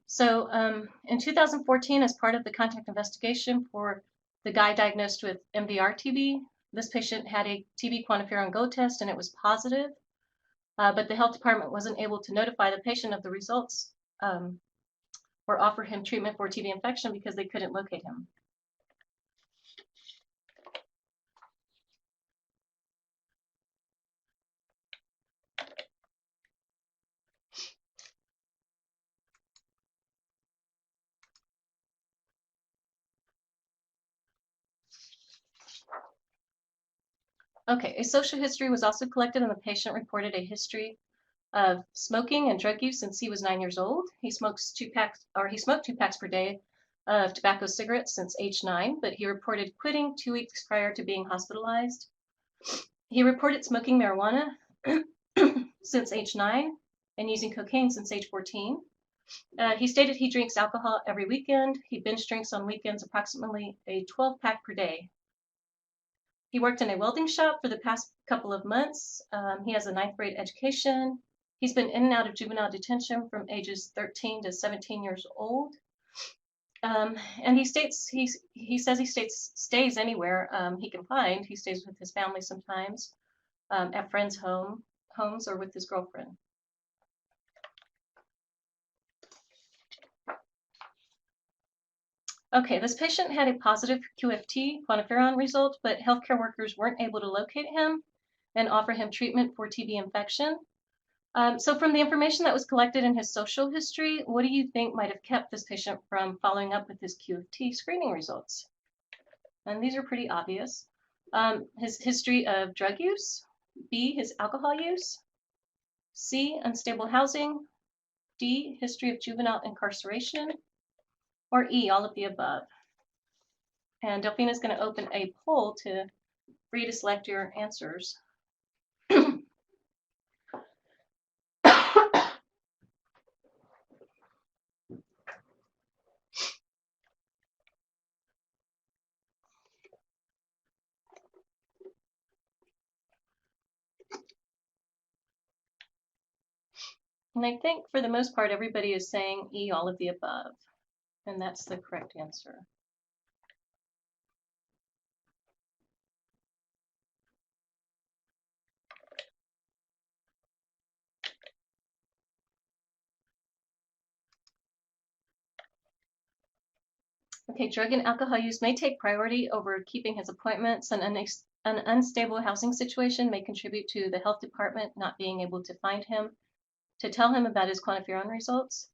E: So in 2014, as part of the contact investigation for the guy diagnosed with MDR TB, this patient had a TB quantiferon Go test and it was positive, but the health department wasn't able to notify the patient of the results or offer him treatment for TB infection because they couldn't locate him. Okay, a social history was also collected and the patient reported a history of smoking and drug use since he was 9 years old. He smoked 2 packs per day of tobacco cigarettes since age 9, but he reported quitting 2 weeks prior to being hospitalized. He reported smoking marijuana since age 9 and using cocaine since age 14. He stated he drinks alcohol every weekend. He binge drinks on weekends approximately a 12-pack per day. He worked in a welding shop for the past couple of months. He has a 9th grade education. He's been in and out of juvenile detention from ages 13 to 17 years old. And he states he stays anywhere he can find. He stays with his family sometimes, at friends' homes, or with his girlfriend. Okay, this patient had a positive QFT quantiferon result, but healthcare workers weren't able to locate him and offer him treatment for TB infection. So from the information that was collected in his social history, what do you think might have kept this patient from following up with his QFT screening results? And these are pretty obvious. His history of drug use, B, his alcohol use, C, unstable housing, D, history of juvenile incarceration, or E, all of the above. And Delphina is going to open a poll for you to select your answers. And I think for the most part, everybody is saying E, all of the above. And that's the correct answer. Okay, drug and alcohol use may take priority over keeping his appointments. An unstable housing situation may contribute to the health department not being able to find him to tell him about his quantiferon results.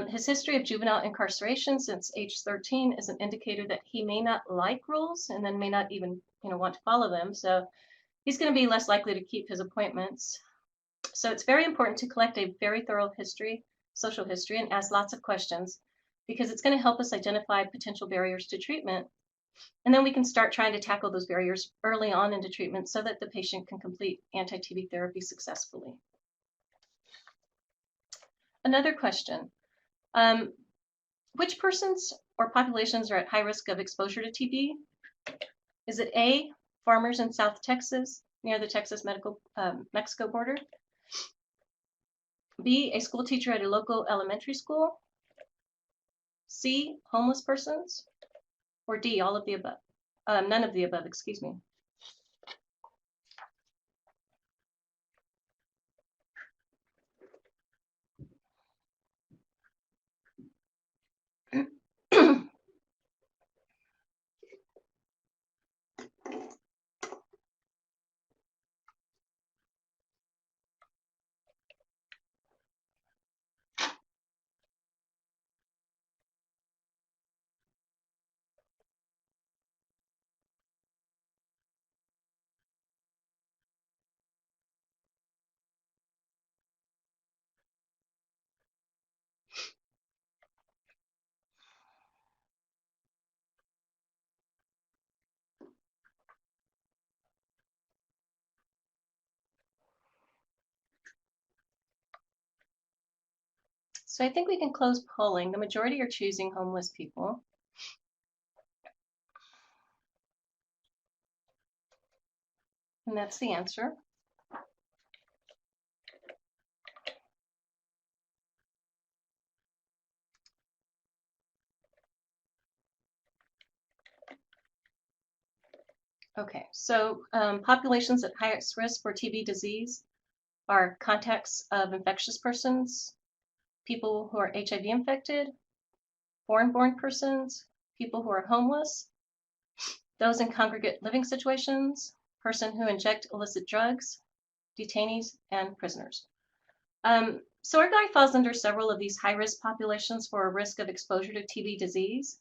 E: His history of juvenile incarceration since age 13 is an indicator that he may not like rules and then may not even want to follow them. So he's going to be less likely to keep his appointments. So it's very important to collect a very thorough social history, and ask lots of questions because it's going to help us identify potential barriers to treatment. And then we can start trying to tackle those barriers early on into treatment so that the patient can complete anti-TB therapy successfully. Another question. Which persons or populations are at high risk of exposure to TB? Is it A, farmers in South Texas near the Texas-Mexico border? B, a school teacher at a local elementary school? C, homeless persons? Or D, all of the above? None of the above, excuse me. So I think we can close polling. The majority are choosing homeless people. And that's the answer. Okay, so populations at highest risk for TB disease are contacts of infectious persons, people who are HIV infected, foreign-born persons, people who are homeless, those in congregate living situations, person who inject illicit drugs, detainees, and prisoners. So our guy falls under several of these high-risk populations for a risk of exposure to TB disease.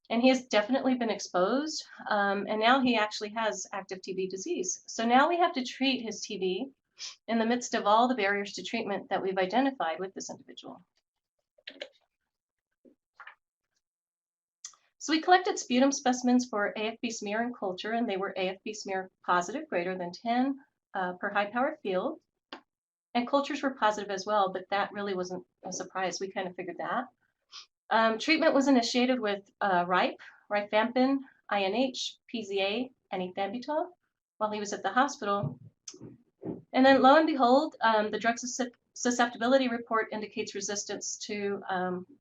E: And he has definitely been exposed, and now he actually has active TB disease. So now we have to treat his TB in the midst of all the barriers to treatment that we've identified with this individual. So we collected sputum specimens for AFB smear and culture, and they were AFB smear positive, greater than 10 per high-powered field. And cultures were positive as well, but that really wasn't a surprise. We kind of figured that. Treatment was initiated with rifampin, INH, PZA, and ethambutol while he was at the hospital. And then lo and behold, the drug susceptibility report indicates resistance to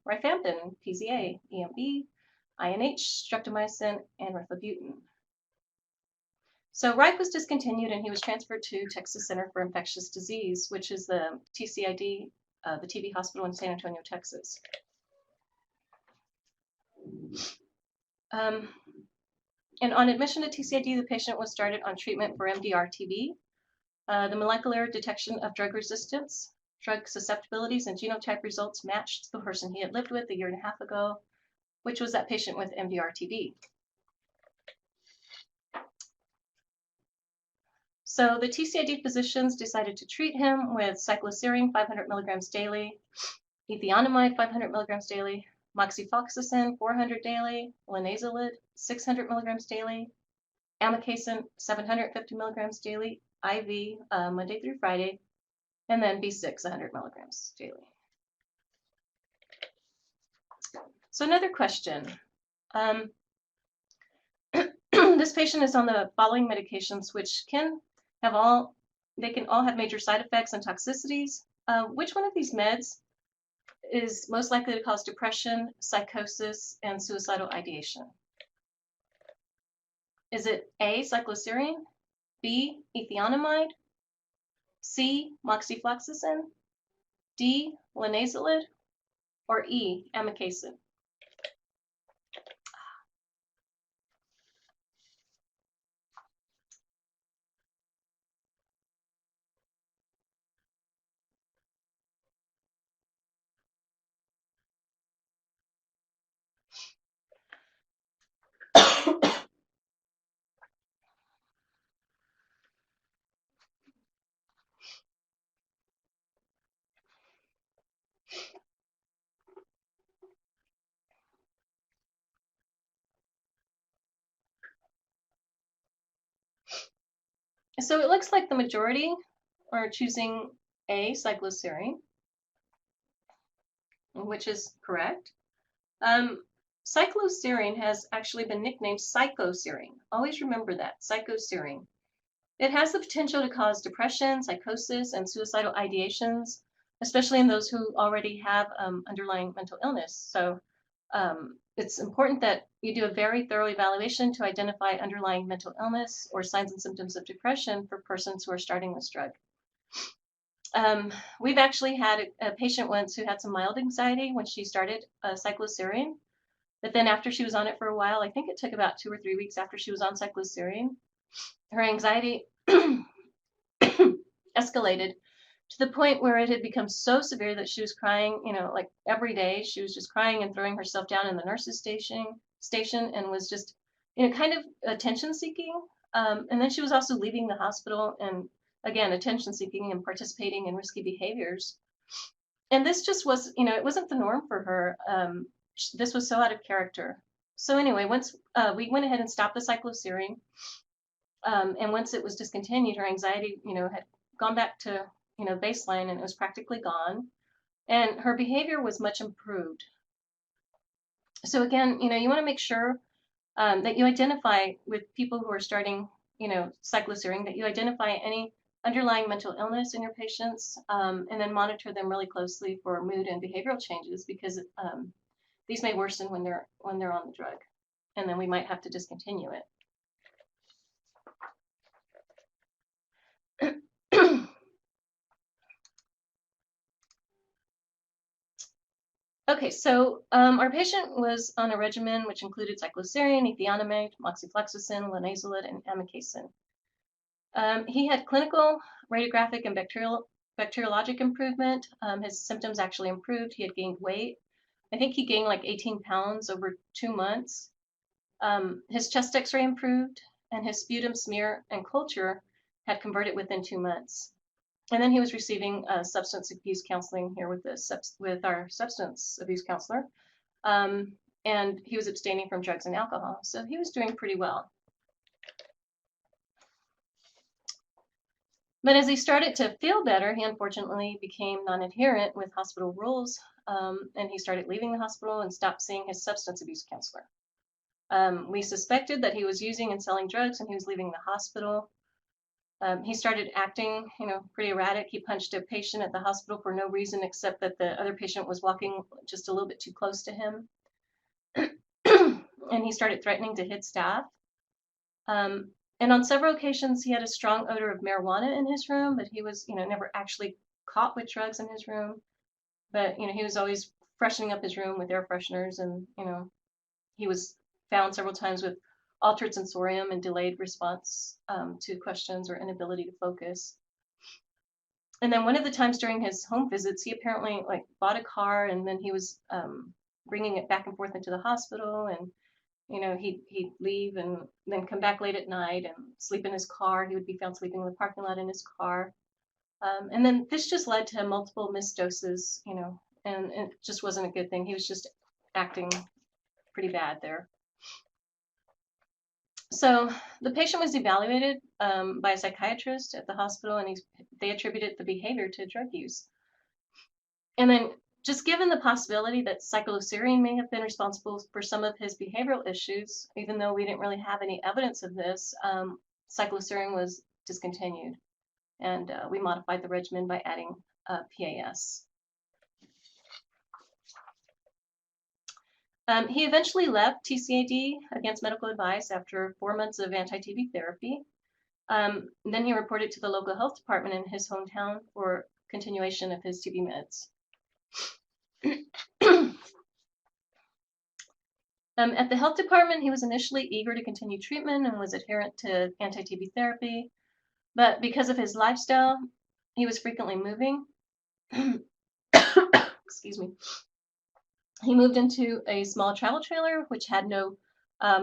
E: rifampin, PZA, EMB, INH, streptomycin, and rifabutin. So Rife was discontinued and he was transferred to Texas Center for Infectious Disease, which is the TCID, the TB hospital in San Antonio, Texas. And on admission to TCID, the patient was started on treatment for MDR-TB. The molecular detection of drug resistance, drug susceptibilities, and genotype results matched the person he had lived with a year and a half ago, which was that patient with MDR-TB. So the TCID physicians decided to treat him with cycloserine 500 milligrams daily, ethionamide 500 milligrams daily, moxifloxacin 400 daily, linezolid 600 milligrams daily, amikacin 750 milligrams daily, IV Monday through Friday, and then B6 100 milligrams daily. So another question. This patient is on the following medications, which can all have major side effects and toxicities. Which one of these meds is most likely to cause depression, psychosis, and suicidal ideation? Is it A, cycloserine, B, ethionamide, C, moxifloxacin, D, linezolid, or E, amikacin? So it looks like the majority are choosing A, cycloserine, which is correct. Cycloserine has actually been nicknamed psychoserine. Always remember that, psychoserine. It has the potential to cause depression, psychosis, and suicidal ideations, especially in those who already have underlying mental illness. So it's important that you do a very thorough evaluation to identify underlying mental illness or signs and symptoms of depression for persons who are starting this drug. We've actually had a patient once who had some mild anxiety when she started cycloserine, but then after she was on it for a while, I think it took about 2 or 3 weeks after she was on cycloserine, her anxiety escalated to the point where it had become so severe that she was crying, like every day. She was just crying and throwing herself down in the nurse's station and was just, kind of attention seeking. And then she was also leaving the hospital and, again, attention seeking and participating in risky behaviors. And this just was, it wasn't the norm for her. This was so out of character. So anyway, once we went ahead and stopped the cycloserine, and once it was discontinued, her anxiety, had gone back to, baseline, and it was practically gone. And her behavior was much improved. So again, you want to make sure that you identify with people who are starting cycloserine, that you identify any underlying mental illness in your patients, and then monitor them really closely for mood and behavioral changes, because these may worsen when they're on the drug, and then we might have to discontinue it. Okay, so our patient was on a regimen which included cycloserine, ethionamide, moxifloxacin, linezolid, and amikacin. He had clinical, radiographic, and bacteriologic improvement. His symptoms actually improved. He had gained weight. I think he gained like 18 pounds over 2 months. His chest x-ray improved, and his sputum smear and culture had converted within 2 months. And then he was receiving substance abuse counseling here with our substance abuse counselor. And he was abstaining from drugs and alcohol. So he was doing pretty well. But as he started to feel better, he unfortunately became non-adherent with hospital rules, and he started leaving the hospital and stopped seeing his substance abuse counselor. We suspected that he was using and selling drugs, and he was leaving the hospital. He started acting, pretty erratic. He punched a patient at the hospital for no reason except that the other patient was walking just a little bit too close to him. And he started threatening to hit staff. And on several occasions, he had a strong odor of marijuana in his room, but he was, never actually caught with drugs in his room. But, he was always freshening up his room with air fresheners, and, he was found several times with altered sensorium and delayed response to questions or inability to focus. And then one of the times during his home visits, he apparently bought a car, and then he was bringing it back and forth into the hospital, and he'd leave and then come back late at night and sleep in his car. He would be found sleeping in the parking lot in his car. And then this just led to multiple missed doses, and it just wasn't a good thing. He was just acting pretty bad there. So the patient was evaluated by a psychiatrist at the hospital, and they attributed the behavior to drug use. And then, just given the possibility that cycloserine may have been responsible for some of his behavioral issues, even though we didn't really have any evidence of this, cycloserine was discontinued, and we modified the regimen by adding PAS. He eventually left TCAD against medical advice after 4 months of anti-TB therapy. Then he reported to the local health department in his hometown for continuation of his TB meds. At the health department, he was initially eager to continue treatment and was adherent to anti-TB therapy, but because of his lifestyle, he was frequently moving. Excuse me. He moved into a small travel trailer, which had no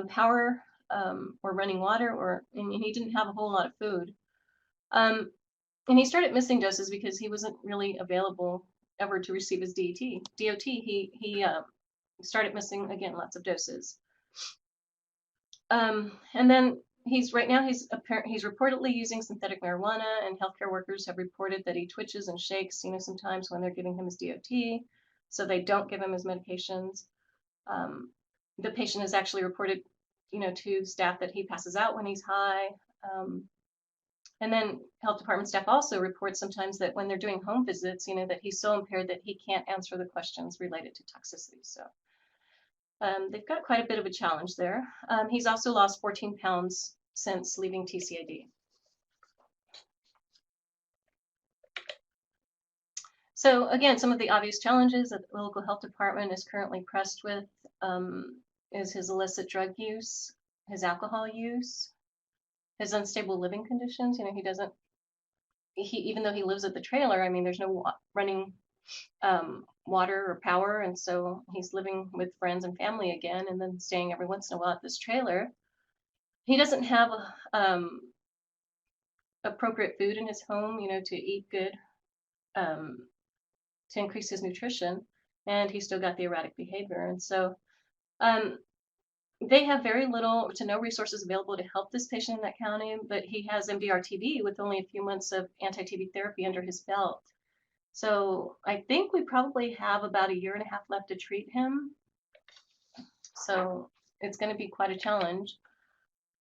E: power or running water, and he didn't have a whole lot of food. And he started missing doses because he wasn't really available ever to receive his DOT. He started missing, again, lots of doses. And then he's reportedly using synthetic marijuana, and healthcare workers have reported that he twitches and shakes, sometimes when they're giving him his DOT. So they don't give him his medications. The patient has actually reported, to staff that he passes out when he's high. And then health department staff also report sometimes that when they're doing home visits, that he's so impaired that he can't answer the questions related to toxicity. So they've got quite a bit of a challenge there. He's also lost 14 pounds since leaving TCAD. So again, some of the obvious challenges that the local health department is currently pressed with is his illicit drug use, his alcohol use, his unstable living conditions. Even though he lives at the trailer, there's no running water or power, and so he's living with friends and family again, and then staying every once in a while at this trailer. He doesn't have appropriate food in his home, to eat good, to increase his nutrition, and he's still got the erratic behavior. And so they have very little to no resources available to help this patient in that county, but he has MDR-TB with only a few months of anti-TB therapy under his belt. So I think we probably have about 1.5 years left to treat him. So it's going to be quite a challenge.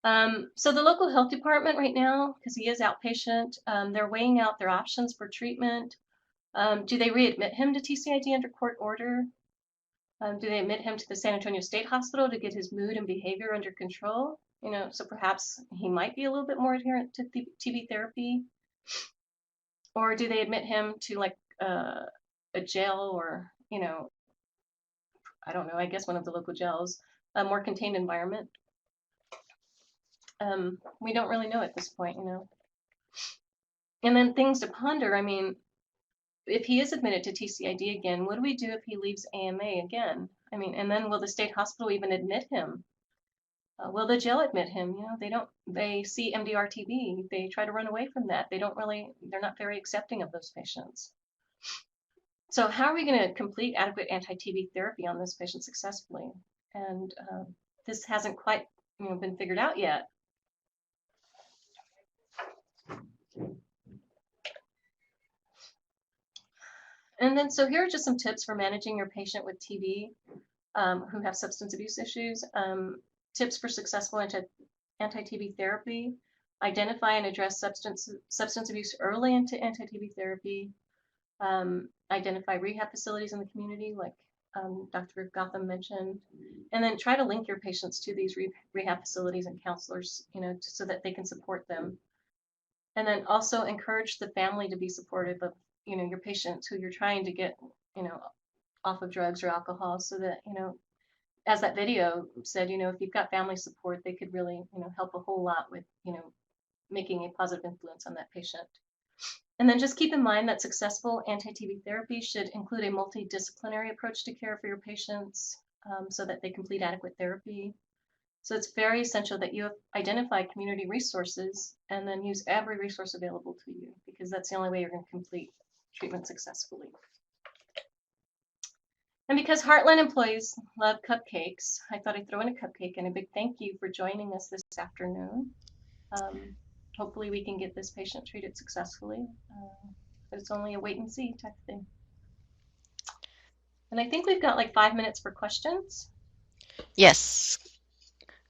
E: So the local health department right now, because he is outpatient, they're weighing out their options for treatment. Do they readmit him to TCID under court order? Do they admit him to the San Antonio State Hospital to get his mood and behavior under control? So perhaps he might be a little bit more adherent to TB therapy. Or do they admit him to like a jail or, I don't know, I guess one of the local jails, a more contained environment? We don't really know at this point. And then things to ponder. I mean, if he is admitted to TCID again, what do we do if he leaves AMA again? I mean, and then will the state hospital even admit him? Will the jail admit him? They see MDR TB. They try to run away from that. They're not very accepting of those patients. So how are we going to complete adequate anti-TB therapy on this patient successfully? And this hasn't quite, been figured out yet. And then, so here are just some tips for managing your patient with TB who have substance abuse issues. Tips for successful anti-TB therapy. Identify and address substance abuse early into anti-TB therapy. Identify rehab facilities in the community, like Dr. Gotham mentioned, and then try to link your patients to these rehab facilities and counselors, so that they can support them. And then also encourage the family to be supportive of, your patients who you're trying to get, off of drugs or alcohol, so that, as that video said, if you've got family support, they could really, help a whole lot with, making a positive influence on that patient. And then just keep in mind that successful anti-TB therapy should include a multidisciplinary approach to care for your patients, so that they complete adequate therapy. So it's very essential that you identify community resources and then use every resource available to you, because that's the only way you're going to complete treatment successfully. And because Heartland employees love cupcakes, I thought I'd throw in a cupcake and a big thank you for joining us this afternoon. Hopefully we can get this patient treated successfully, but it's only a wait and see type of thing. And I think we've got like 5 minutes for questions.
A: Yes.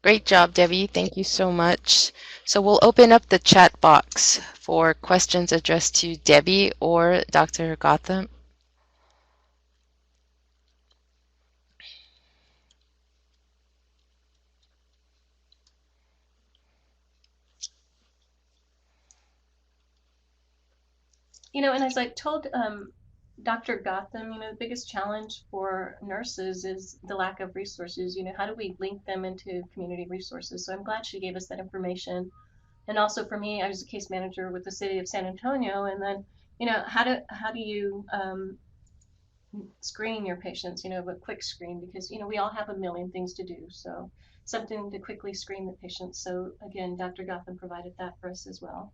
A: Great job, Debbie. Thank you so much. So we'll open up the chat box for questions addressed to Debbie or Dr. Gotham.
E: And as I told Dr. Gotham, the biggest challenge for nurses is the lack of resources. How do we link them into community resources? So I'm glad she gave us that information. And also for me, I was a case manager with the city of San Antonio. And then, how do you screen your patients, a quick screen, because, we all have a million things to do. So something to quickly screen the patients. So again, Dr. Gotham provided that for us as well.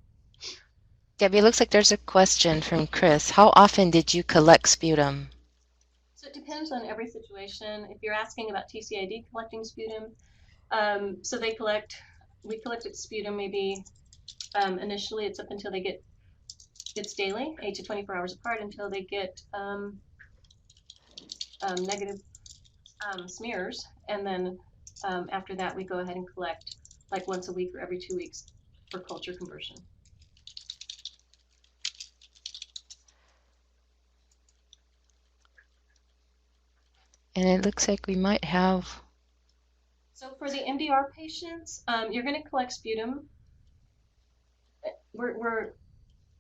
A: Debbie, it looks like there's a question from Chris. How often did you collect sputum?
E: So it depends on every situation. If you're asking about TCID collecting sputum, so we collected sputum maybe initially it's up until it's daily, 8 to 24 hours apart, until they get negative smears. And then after that, we go ahead and collect like once a week or every 2 weeks for culture conversion.
A: And it looks like we might have...
E: So for the MDR patients, you're going to collect sputum. We're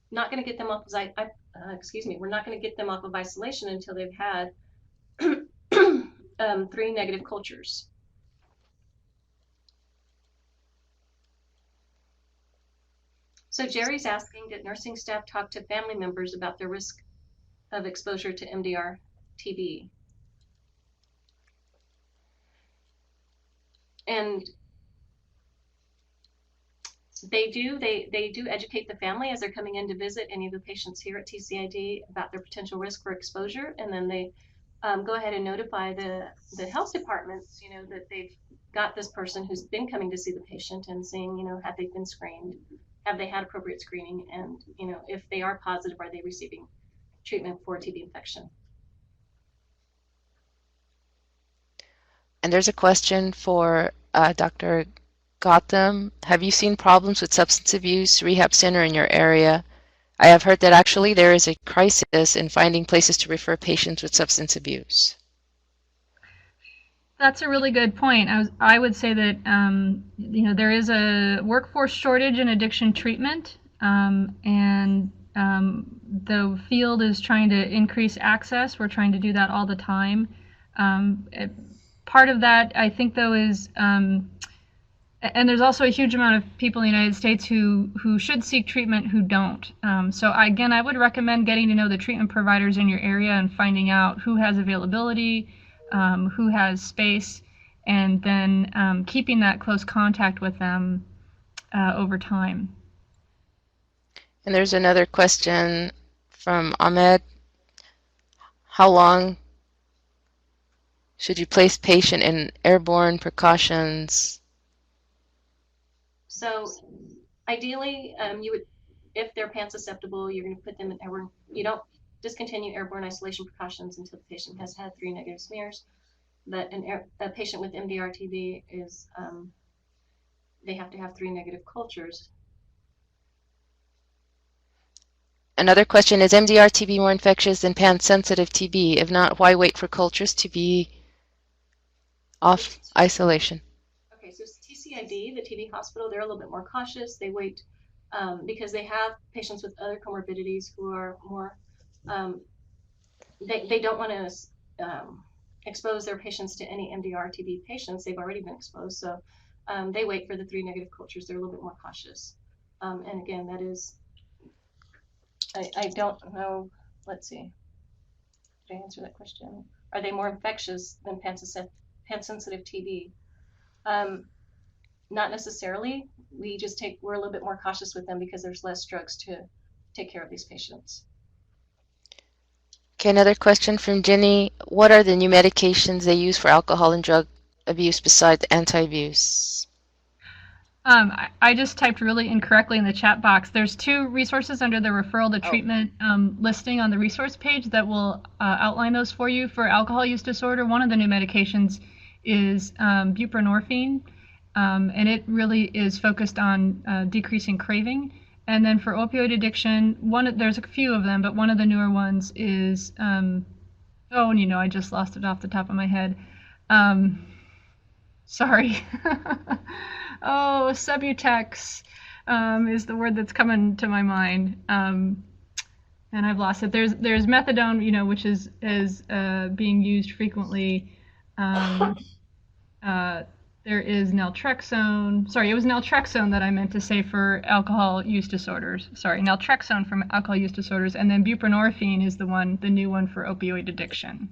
E: not going to get them off of we're not going to get them off of isolation until they've had 3 negative cultures. So Jerry's asking, did nursing staff talk to family members about their risk of exposure to MDR TB? And they do educate the family as they're coming in to visit any of the patients here at TCID about their potential risk for exposure, and then they go ahead and notify the health departments, that they've got this person who's been coming to see the patient and seeing, have they been screened, have they had appropriate screening, and if they are positive, are they receiving treatment for TB infection?
A: And there's a question for Dr. Gotham, have you seen problems with substance abuse rehab center in your area? I have heard that actually there is a crisis in finding places to refer patients with substance abuse.
B: That's a really good point. I would say that there is a workforce shortage in addiction treatment, and the field is trying to increase access. We're trying to do that all the time. Part of that, I think, though, is and there's also a huge amount of people in the United States who should seek treatment who don't. So again, I would recommend getting to know the treatment providers in your area and finding out who has availability, who has space, and then keeping that close contact with them over time.
A: And there's another question from Ahmed. How long should you place patient in airborne precautions?
E: So ideally, you would, if they're pan susceptible, you're going to put them in airborne. You don't discontinue airborne isolation precautions until the patient has had 3 negative smears. But a patient with MDR-TB is, they have to have 3 negative cultures.
A: Another question, is MDR-TB more infectious than pan-sensitive TB? If not, why wait for cultures to be off isolation?
E: Okay, so TCID, the TB hospital, they're a little bit more cautious. They wait because they have patients with other comorbidities who are more, they don't want to expose their patients to any MDR-TB patients. They've already been exposed, so they wait for the 3 negative cultures. They're a little bit more cautious. And again, that is, I don't know, let's see, did I answer that question? Are they more infectious than pan-sensitive TB? Not necessarily. We're a little bit more cautious with them because there's less drugs to take care of these patients.
A: Okay, another question from Jenny. What are the new medications they use for alcohol and drug abuse besides anti-abuse?
B: I just typed really incorrectly in the chat box. There's 2 resources under the referral to treatment listing on the resource page that will outline those for you. For alcohol use disorder, one of the new medications is buprenorphine, and it really is focused on decreasing craving. And then for opioid addiction, there's a few of them, but one of the newer ones is, I just lost it off the top of my head. Sorry. Subutex is the word that's coming to my mind, and I've lost it. There's methadone, which is being used frequently. There is naltrexone. Sorry, it was naltrexone that I meant to say for alcohol use disorders. Sorry, naltrexone for alcohol use disorders, and then buprenorphine is the new one for opioid addiction.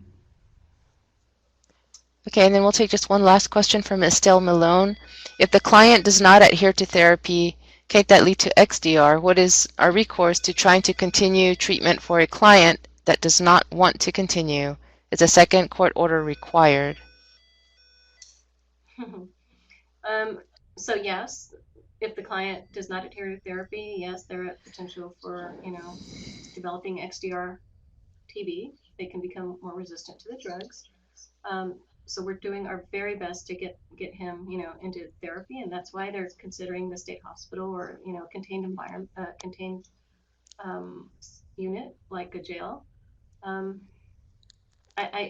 A: Okay, and then we'll take just one last question from Estelle Malone. If the client does not adhere to therapy, can't that lead to XDR? What is our recourse to trying to continue treatment for a client that does not want to continue? Is a second court order required?
E: So yes, if the client does not adhere to therapy, yes, they're at potential for, developing XDR TB. They can become more resistant to the drugs. So we're doing our very best to get him, into therapy, and that's why they're considering the state hospital or, contained environment, contained unit like a jail.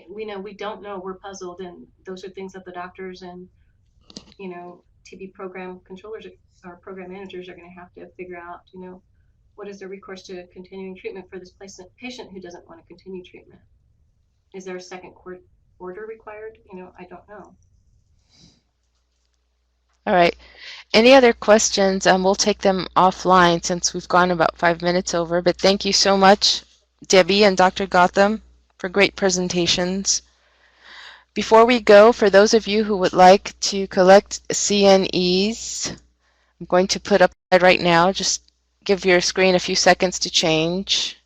E: We don't know. We're puzzled, and those are things that the doctors and TB program controllers or program managers are going to have to figure out. What is the recourse to continuing treatment for this patient who doesn't want to continue treatment? Is there a second court order required? I don't know.
A: All right. Any other questions? We'll take them offline since we've gone about 5 minutes over. But thank you so much, Debbie and Dr. Gotham, for great presentations. Before we go, for those of you who would like to collect CNEs, I'm going to put up right now. Just give your screen a few seconds to change.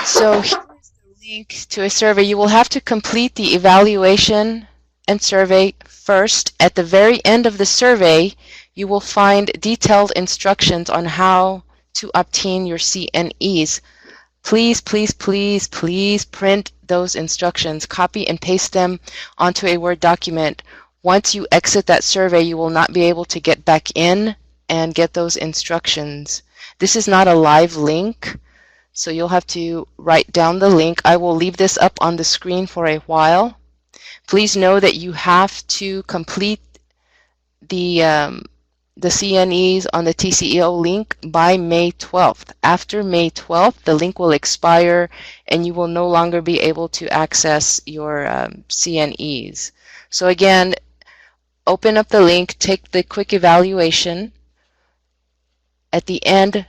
A: So here is the link to a survey. You will have to complete the evaluation and survey first. At the very end of the survey, you will find detailed instructions on how to obtain your CNEs. Please, please, please, please print those instructions, copy and paste them onto a Word document. Once you exit that survey, you will not be able to get back in and get those instructions. This is not a live link, so you'll have to write down the link. I will leave this up on the screen for a while. Please know that you have to complete the CNEs on the TCEO link by May 12th. After May 12th, the link will expire and you will no longer be able to access your CNEs. So again, open up the link, take the quick evaluation. At the end,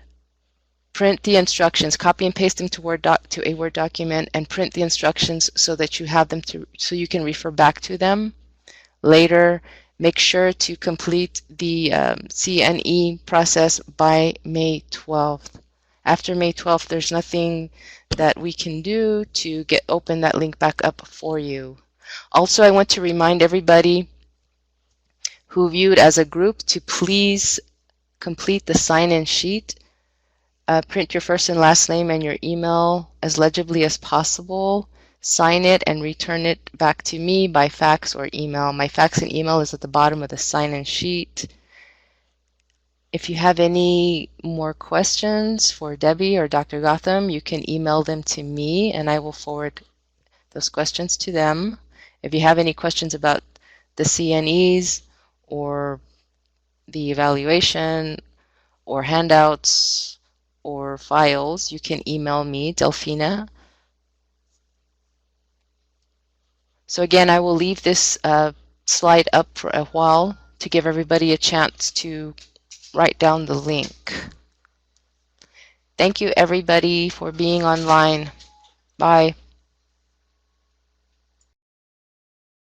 A: print the instructions, copy and paste them to a Word document, and print the instructions so that you have them so you can refer back to them later. Make sure to complete the CNE process by May 12th. After May 12th, there's nothing that we can do to open that link back up for you. Also, I want to remind everybody who viewed as a group to please complete the sign-in sheet. Print your first and last name and your email as legibly as possible. Sign it and return it back to me by fax or email. My fax and email is at the bottom of the sign-in sheet. If you have any more questions for Debbie or Dr. Gotham, you can email them to me and I will forward those questions to them. If you have any questions about the CNEs or the evaluation or handouts or files, you can email me, Delphina. So again, I will leave this slide up for a while to give everybody a chance to write down the link. Thank you everybody for being online. Bye.